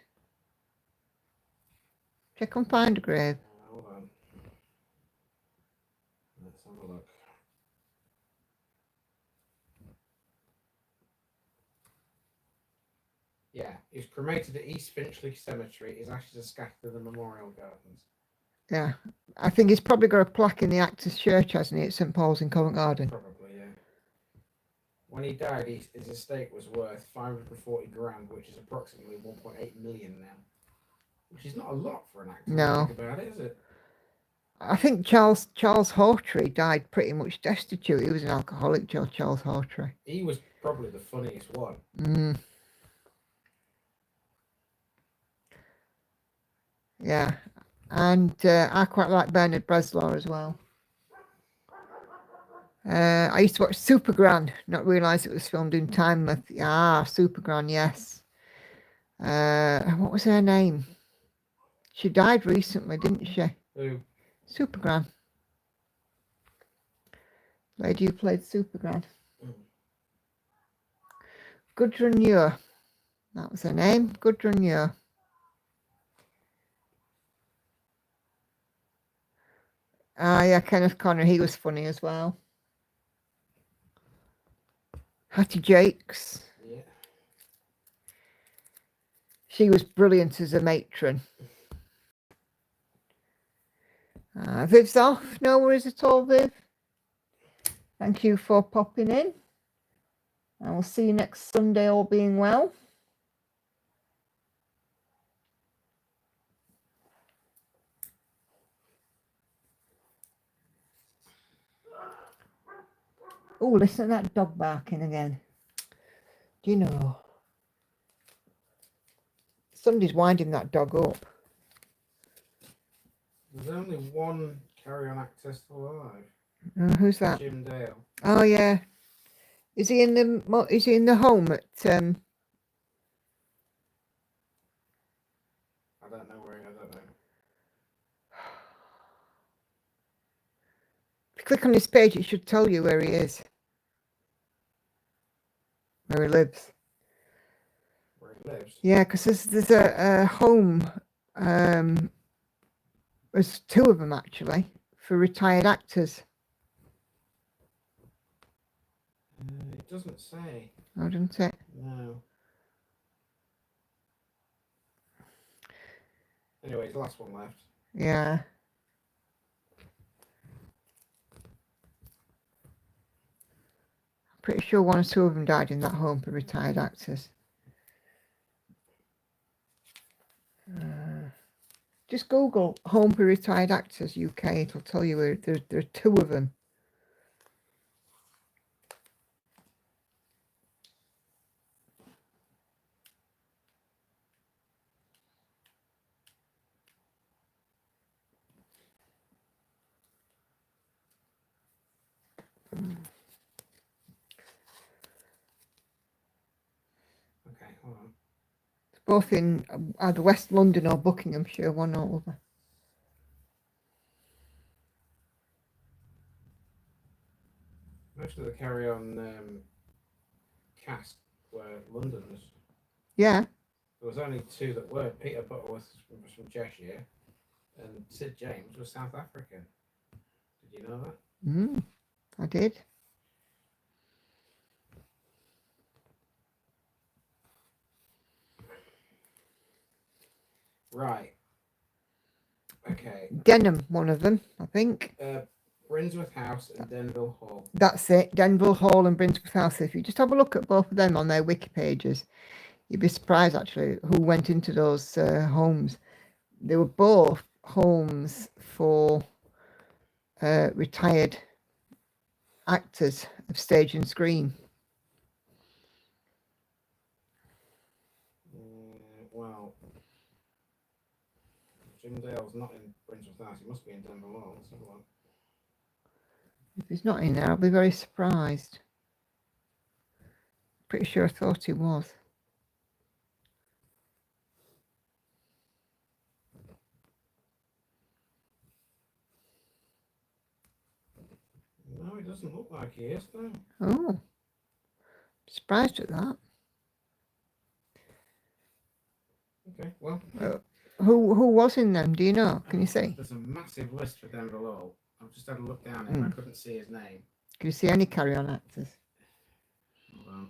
Check on Find a Grave. Hold on. Let's have a look. Yeah, he was cremated at East Finchley Cemetery. His ashes are scattered in the Memorial Gardens. Yeah. I think he's probably got a plaque in the Actors Church, hasn't he, at St Paul's in Covent Garden? Probably, yeah. When he died, his estate was worth 540 grand, which is approximately 1.8 million now. Which is not a lot for an actor. No. Think about it, is it? I think Charles Hawtrey died pretty much destitute. He was an alcoholic, Charles Hawtrey. He was probably the funniest one. Yeah. And I quite like Bernard Bresslaw as well. I used to watch Supergran, not realise it was filmed in Tynemouth. Ah, Supergran, yes. What was her name? She died recently, didn't she? Who? Supergran. Lady who played Supergran. Gudrun Muir. That was her name, Gudrun Muir. Ah, yeah, Kenneth Connor, he was funny as well. Hattie Jakes. Yeah. She was brilliant as a matron. Viv's off. No worries at all, Viv. Thank you for popping in. And we'll see you next Sunday, all being well. Oh, listen to that dog barking again. Do you know? Somebody's winding that dog up. There's only one Carry On actor still alive. Who's that? Jim Dale. Oh yeah. Is he in the home at I don't know where. I don't know. If you click on his page, it should tell you where he is. Where he lives. Where he lives? Yeah, because there's a home. There's two of them actually for retired actors. It doesn't say. Oh, doesn't it? No. Anyway, it's the last one left. Yeah. Pretty sure one or two of them died in that home for retired actors. Just Google Home for Retired Actors UK. It'll tell you where there are two of them. Okay, hold on. Both in either West London or Buckinghamshire, one or other. Most of the Carry On cast were Londoners. Yeah. There was only two that were. Peter Butterworth was from Cheshire, and Sid James was South African. Did you know that? I did. Right. Okay. Denham, one of them, I think. Brinsworth House and Denville Hall. That's it. Denville Hall and Brinsworth House. If you just have a look at both of them on their wiki pages, you'd be surprised actually who went into those homes. They were both homes for retired actors of stage and screen. Well, Jim Dale's not in Brinsworth House. He must be in Denville Hall. Let's have a look. If he's not in there, I'll be very surprised. Pretty sure I thought he was. No, it doesn't look like he is, though. Oh, surprised at that. Okay, well. Who was in them? Do you know? Can you see? There's a massive list for Denville Hall. I've just had a look down it and I couldn't see his name. Can you see any Carry On actors? Hold on.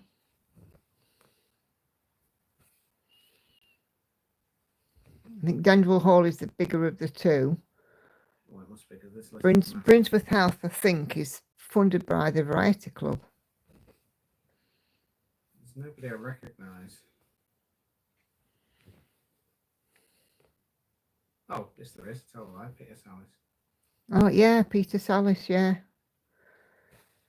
I think Denville Hall is the bigger of the two. Well, it must be because this list is massive. Brinsworth House, I think, is funded by the Variety Club. There's nobody I recognise. Oh, yes, there is. Tell a lie. Peter Sallis. Oh, yeah, Peter Sallis, yeah.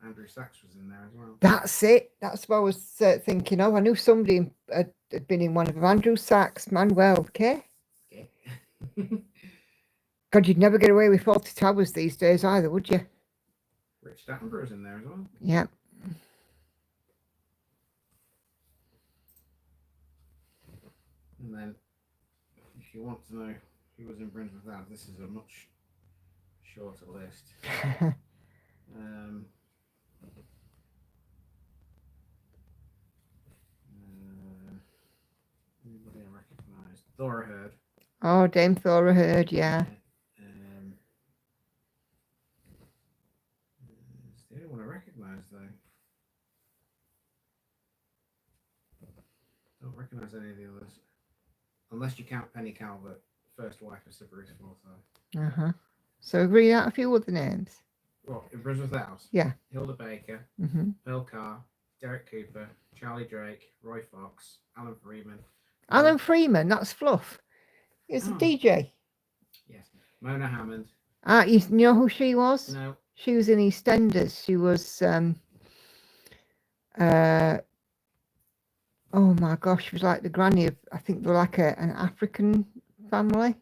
Andrew Sachs was in there as well. That's it. That's what I was thinking of. I knew somebody had been in one of them. Andrew Sachs, Manuel, okay? Okay. God, you'd never get away with 40 Towers these days either, would you? Richard Attenborough's in there as well. Yeah. And then, if you want to know who was in Brinsworth House, this is a much shorter list. Anybody I recognise? Thora Hird. Oh, Dame Thora Hird, yeah. It's the only one I recognise though. Don't recognise any of the others. Unless you count Penny Calvert, first wife of Sir Bruce Forsyth. Uh-huh. So read out a few other names. What, in Brinsworth House? Yeah. Hilda Baker, Pearl Carr, Derek Cooper, Charlie Drake, Roy Fox, Alan Freeman. Alan Freeman, that's Fluff. He's a DJ. Yes. Mona Hammond. Ah, you know who she was? No. She was in EastEnders. She was, oh my gosh, she was like the granny of, I think they're like an African family.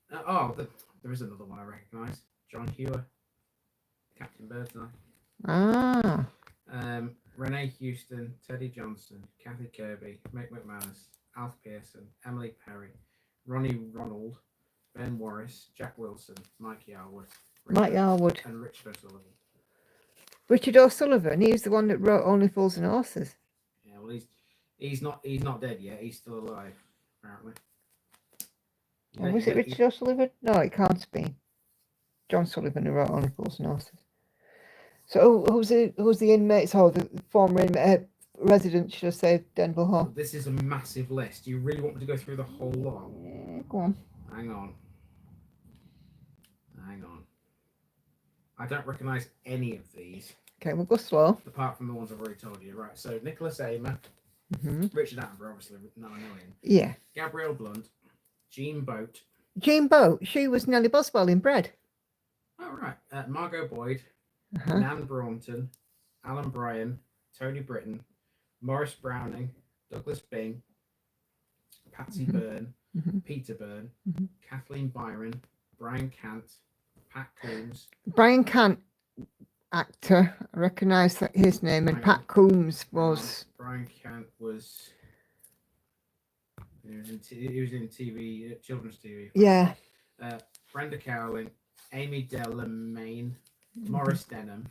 There is another one I recognise. John Hewer, Captain Birdseye. Ah. Renee Houston, Teddy Johnson, Kathy Kirby, Mick McManus, Alf Pearson, Emily Perry, Ronnie Ronald, Ben Morris, Jack Wilson, Mike Yarwood. And Richard O'Sullivan. Richard O'Sullivan, he's the one that wrote Only Fools and Horses. Yeah, well, he's not dead yet. He's still alive, apparently. Oh, was it Richard O'Sullivan? No, it can't be. John Sullivan who wrote Only Fools and Horses. So who's the inmates or the former residents, should I say, Denville Hall? This is a massive list. Do you really want me to go through the whole lot? Yeah, go on. Hang on. I don't recognise any of these. Okay, we'll go slow. Apart from the ones I've already told you. Right, so Nicholas Amer, Richard Attenborough, obviously, no, I know him. Yeah. Gabrielle Blunt, Jean Boat. Jean Boat, she was Nellie Boswell in Bread. Oh, right. Margot Boyd, Nan Braunton, Alan Bryan, Tony Britton, Morris Browning, Douglas Bing, Patsy Byrne, Peter Byrne, Kathleen Byron, Brian Cant, Pat Coombs. Brian Cant, actor, I recognise that his name, and Pat Coombs was. Brian Cant was. He was in TV, children's TV. Yeah. Brenda Cowling, Amy Delamain, Morris Denham,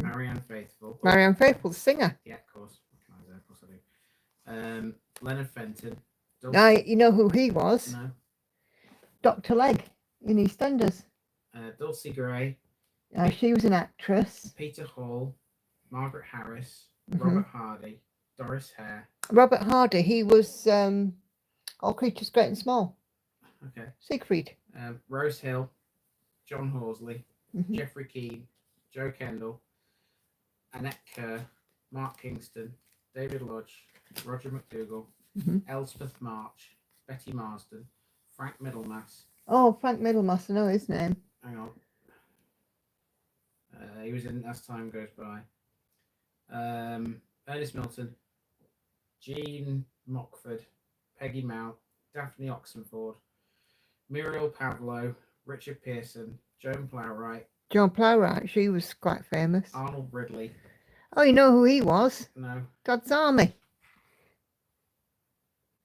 Marianne Faithfull. Marianne Faithfull, the singer. Yeah, of course. Of course I do. Leonard Fenton. Now, you know who he was? No. Dr. Legg in EastEnders. Dulcie Gray. She was an actress. Peter Hall, Margaret Harris, Robert Hardy, Doris Hare. Robert Hardy, he was All Creatures Great and Small. Okay. Siegfried. Rose Hill, John Horsley, Jeffrey Keane, Joe Kendall, Annette Kerr, Mark Kingston, David Lodge, Roger McDougall, Elspeth March, Betty Marsden, Frank Middlemass. Oh, Frank Middlemass, I know his name. Hang on. He was in As Time Goes By. Ernest Milton, Jean Mockford, Peggy Mount, Daphne Oxenford, Muriel Pavlo, Richard Pearson, Joan Plowright. Joan Plowright, she was quite famous. Arnold Ridley. Oh, you know who he was? No. Dad's Army.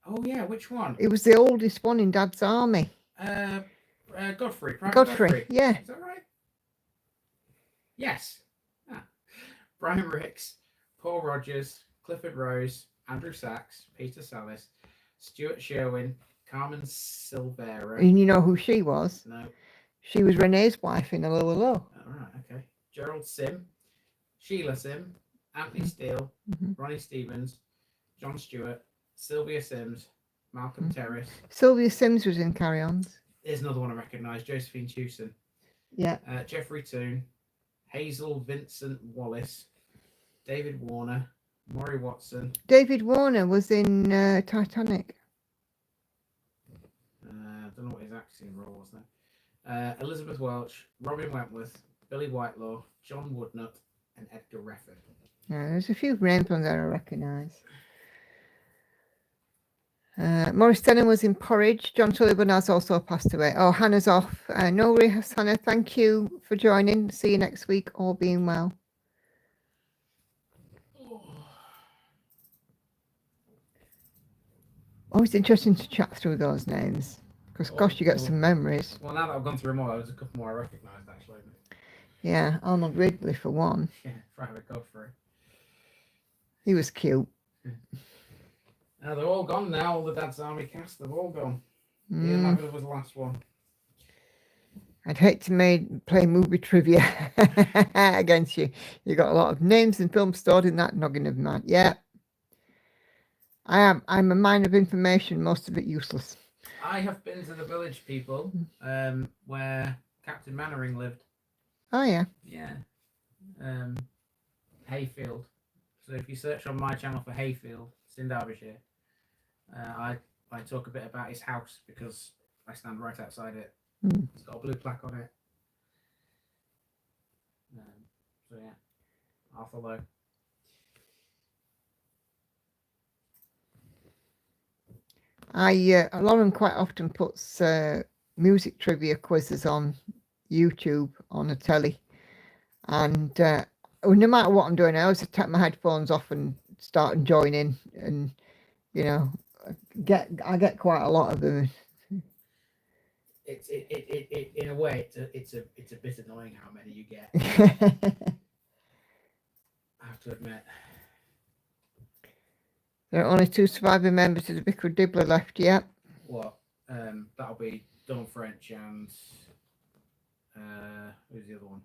Oh yeah, which one? It was the oldest one in Dad's Army. Godfrey. Godfrey, yeah. Is that right? Yes. Brian Ricks, Paul Rogers, Clifford Rose, Andrew Sachs, Peter Sallis, Stuart Sherwin, Carmen Silvera. And you know who she was? No. She was Renee's wife in Hello Hello. All right, okay. Gerald Sim, Sheila Sim, Anthony Steele, Ronnie Stevens, John Stewart, Sylvia Sims, Malcolm Terrace. Sylvia Sims was in Carry Ons. There's another one I recognise. Josephine Tewson. Yeah. Jeffrey Toone. Hazel Vincent Wallace. David Warner. Maury Watson. David Warner was in Titanic. I don't know what his acting role was then. Elizabeth Welch. Robin Wentworth. Billy Whitelaw. John Woodnutt. And Edgar Refford. Yeah, there's a few names on there I recognise. Maurice Tennant was in Porridge. John Sullivan has also passed away. Oh, Hannah's off. No worries, Hannah. Thank you for joining. See you next week, all being well. Always interesting to chat through those names. Because, gosh, you get some memories. Well, now that I've gone through them all, there's a couple more I recognised, actually. Yeah, Arnold Ridley for one. Yeah, Private Godfrey. He was cute. They're all gone now, all the Dad's Army cast, they've all gone. Ian Lavender was the last one. I'd hate to play movie trivia against you. You got a lot of names and films stored in that noggin of mine. Yeah. I'm a mine of information, most of it useless. I have been to the village, people, where Captain Mannering lived. Oh, yeah. Yeah. Hayfield. So if you search on my channel for Hayfield, it's in Derbyshire. I talk a bit about his house because I stand right outside it. It's got a blue plaque on it. So yeah, Arthur Lowe. Lauren quite often puts music trivia quizzes on YouTube on a telly, and no matter what I'm doing, I always take my headphones off and start and join in, and you know, I get quite a lot of them. It in a way it's a bit annoying how many you get. I have to admit. There are only 2 surviving members of the Vicar of Dibbler left yet. What? That'll be Dawn French and who's the other one?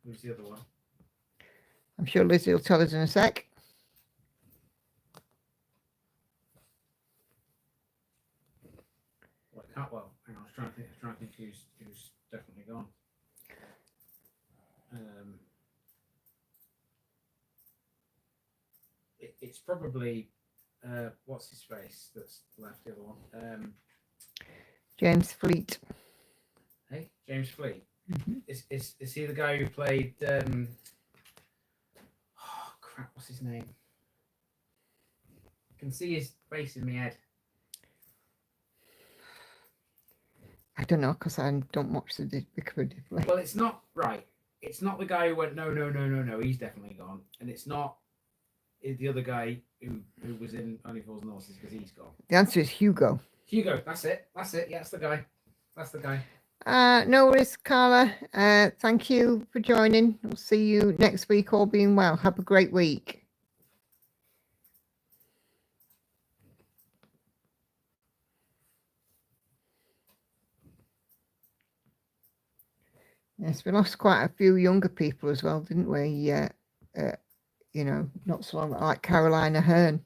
Who's the other one? I'm sure Lizzie will tell us in a sec. Well, hang on, I was trying to think who's definitely gone. It's probably what's his face that's left, the other one. James Fleet. Hey, James Fleet. Is he the guy who played oh crap, what's his name? I can see his face in my head. I don't know, because I don't watch the Vicar of Dibbler. Well, it's not right. It's not the guy who went no. He's definitely gone, and it's not the other guy who was in Only Fools and Horses because he's gone. The answer is Hugo. Hugo, that's it. Yeah, that's the guy. That's the guy. No worries, Carla. Thank you for joining. We'll see you next week, all being well. Have a great week. Yes, we lost quite a few younger people as well, didn't we? You know, not so long, like Caroline Aherne.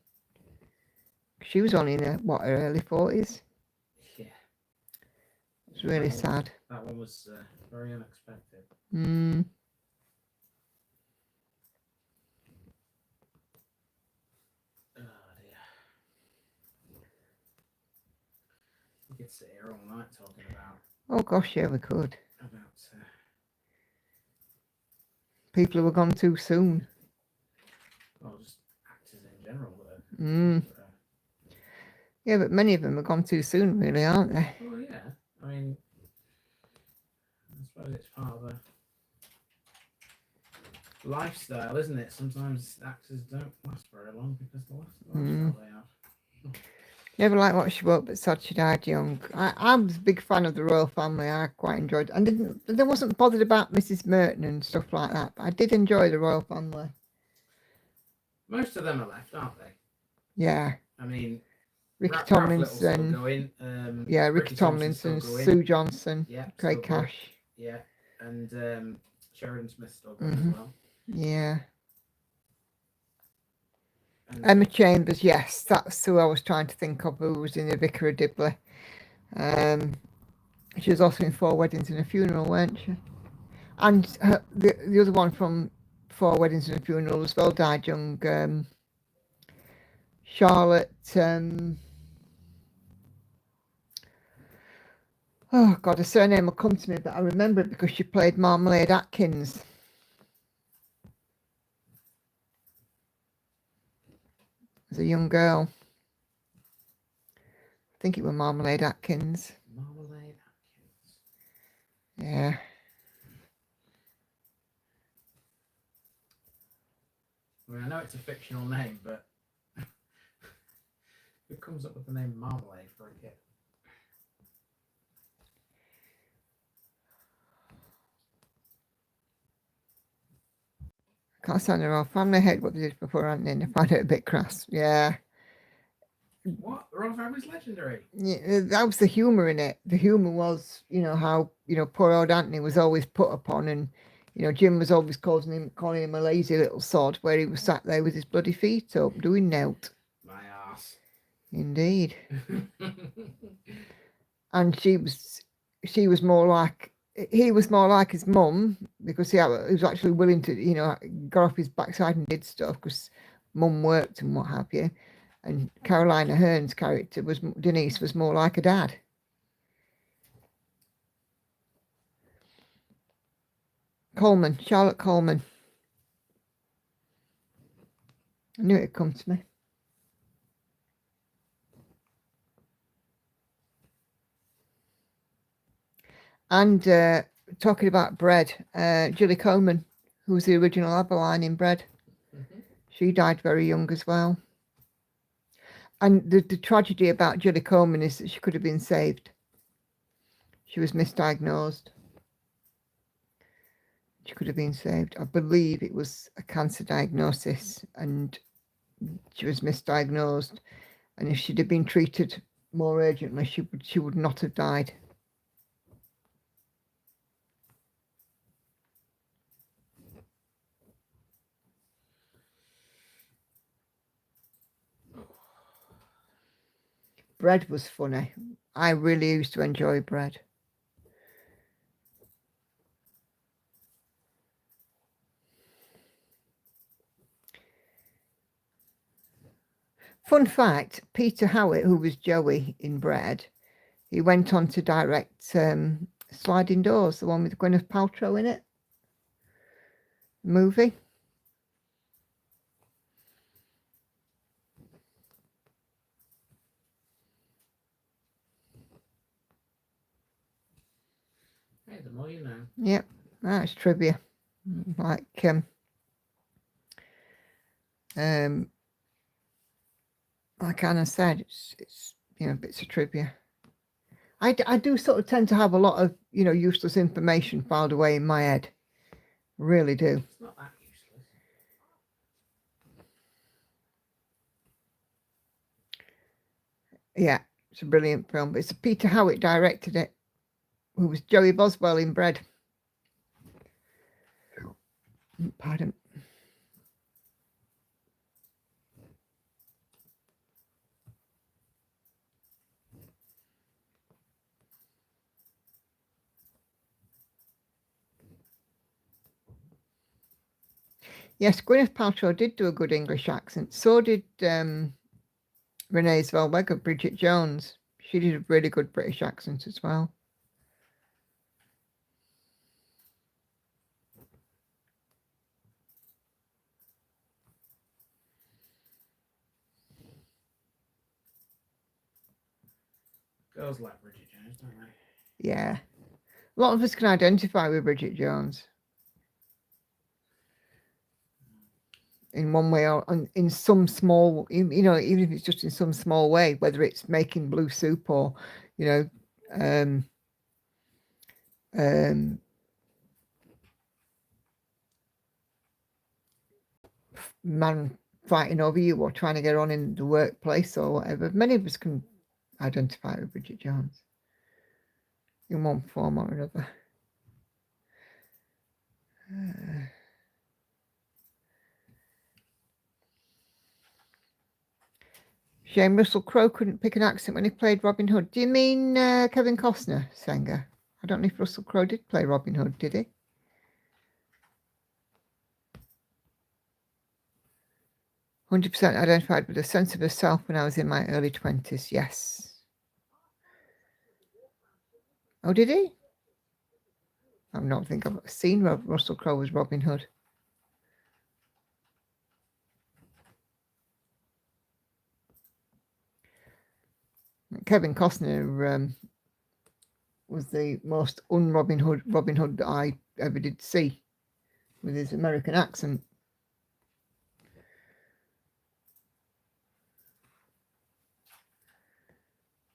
She was only in her early 40s. Yeah. It's really sad. That one was very unexpected. Oh dear. We could sit here all night talking about. Oh gosh, yeah, we could. About people who were gone too soon. Well, just actors in general. Yeah, but many of them have gone too soon, really, aren't they? Well, yeah. I mean, I suppose it's part of a lifestyle, isn't it? Sometimes actors don't last very long because of the lifestyle they have. Never liked what she wrote, but sad she died young. I was a big fan of the royal family. I quite enjoyed it. I wasn't bothered about Mrs. Merton and stuff like that, but I did enjoy the royal family. Most of them are left, aren't they? Yeah. I mean, Ricky Tomlinson. Ricky Tomlinson, Sue Johnson, yeah, Craig Cash. Yeah, and Sheridan Smith still going as well. Yeah. Emma Chambers, yes, that's who I was trying to think of, who was in the Vicar of Dibley. She was also in Four Weddings and a Funeral, weren't she? And the other one from Four Weddings and a Funeral as well died young. Charlotte. Oh God, her surname will come to me, but I remember it because she played Marmalade Atkins. As a young girl. I think it was Marmalade Atkins. Marmalade Atkins. Yeah. I mean, I know it's a fictional name, but who comes up with the name Marmalade for a kid? Can't stand her off. Family hate what they did before, aren't they? And I find it a bit crass. Yeah. What? The Royal Family's legendary. Yeah, that was the humour in it. The humour was, how, poor old Anthony was always put upon, and, Jim was always calling him a lazy little sod, where he was sat there with his bloody feet up, doing nought. My ass. Indeed. And he was more like his mum, because he was actually willing to, got off his backside and did stuff because mum worked and what have you. And Carolina Hearn's character Denise was more like a dad. Charlotte Coleman. I knew it'd come to me. And talking about Bread, Julie Coleman, who was the original Abeline in Bread, she died very young as well. And the tragedy about Julie Coleman is that she could have been saved. She was misdiagnosed. She could have been saved. I believe it was a cancer diagnosis, and she was misdiagnosed. And if she'd have been treated more urgently, she would not have died. Bread was funny. I really used to enjoy Bread. Fun fact, Peter Howitt, who was Joey in Bread, he went on to direct Sliding Doors, the one with Gwyneth Paltrow in it. Movie. Hey, the more you know. Yep, that's trivia. Like like Anna said, it's bits of trivia. I do sort of tend to have a lot of useless information filed away in my head. Really do. It's not that useless. Yeah, it's a brilliant film. But it's Peter Howitt directed it, who was Joey Boswell in Bread. Pardon. Yes, Gwyneth Paltrow did do a good English accent. So did Renee Zellweger, Bridget Jones. She did a really good British accent as well. Girls like Bridget Jones, don't they? Yeah. A lot of us can identify with Bridget Jones. In one way or in some small, even if it's just in some small way, whether it's making blue soup or, man fighting over you or trying to get on in the workplace or whatever. Many of us can identify with Bridget Jones in one form or another. Shame Russell Crowe couldn't pick an accent when he played Robin Hood. Do you mean Kevin Costner, Senga? I don't know if Russell Crowe did play Robin Hood, did he? "100% identified with a sense of herself when I was in my early 20s. Yes. Oh, did he? I don't think I've seen Russell Crowe as Robin Hood. Kevin Costner was the most un-Robin Hood that I ever did see, with his American accent.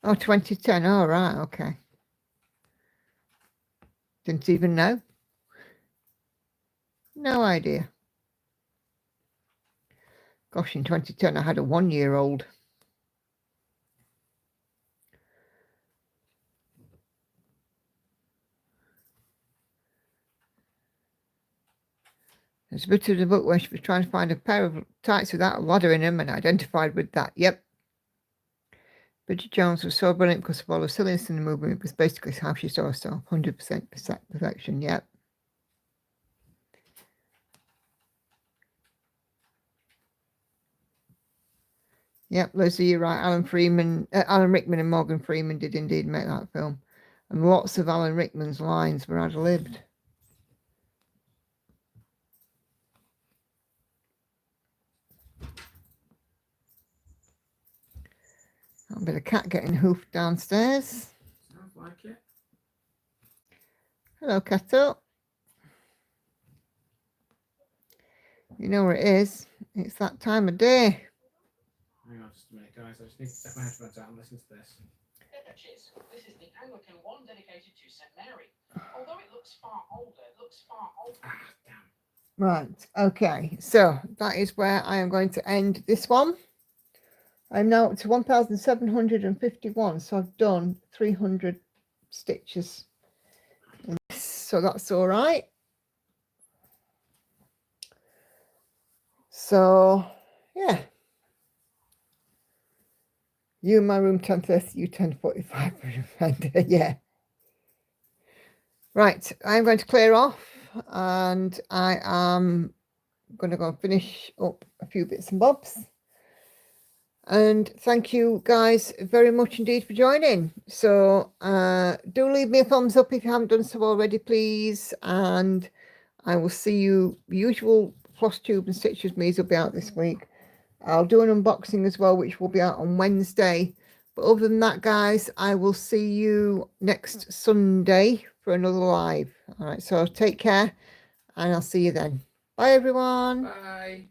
Oh, 2010. Oh, right. Okay. Didn't even know. No idea. Gosh, in 2010, I had a 1-year-old. There's a bit of the book where she was trying to find a pair of tights without a ladder in them and identified with that. Yep. Bridget Jones was so brilliant because of all the silliness in the movie. It was basically how she saw herself. 100% perfection. Yep. Yep, Leslie, you're right. Alan Rickman and Morgan Freeman did indeed make that film. And lots of Alan Rickman's lines were ad-libbed. A bit of cat getting hoofed downstairs. Sounds like it. Hello, Cato. You know where it is. It's that time of day. Hang on just a minute, guys. I just need to take my headphones out and listen to this. Cheers. This is the Anglican one dedicated to St. Mary. Although it looks far older, Ah, damn. Right, okay. So that is where I am going to end this one. I'm now up to 1,751. So I've done 300 stitches in this. So that's all right. So, yeah. You in my room 10:30, you 10:45. Yeah. Right, I'm going to clear off and I am going to go and finish up a few bits and bobs. And thank you guys very much indeed for joining. So do leave me a thumbs up if you haven't done so already, please. And I will see you. Usual floss tube and stitches me's will be out this week. I'll do an unboxing as well, which will be out on Wednesday. But other than that, guys, I will see you next Sunday for another live. All right, so take care and I'll see you then. Bye, everyone. Bye.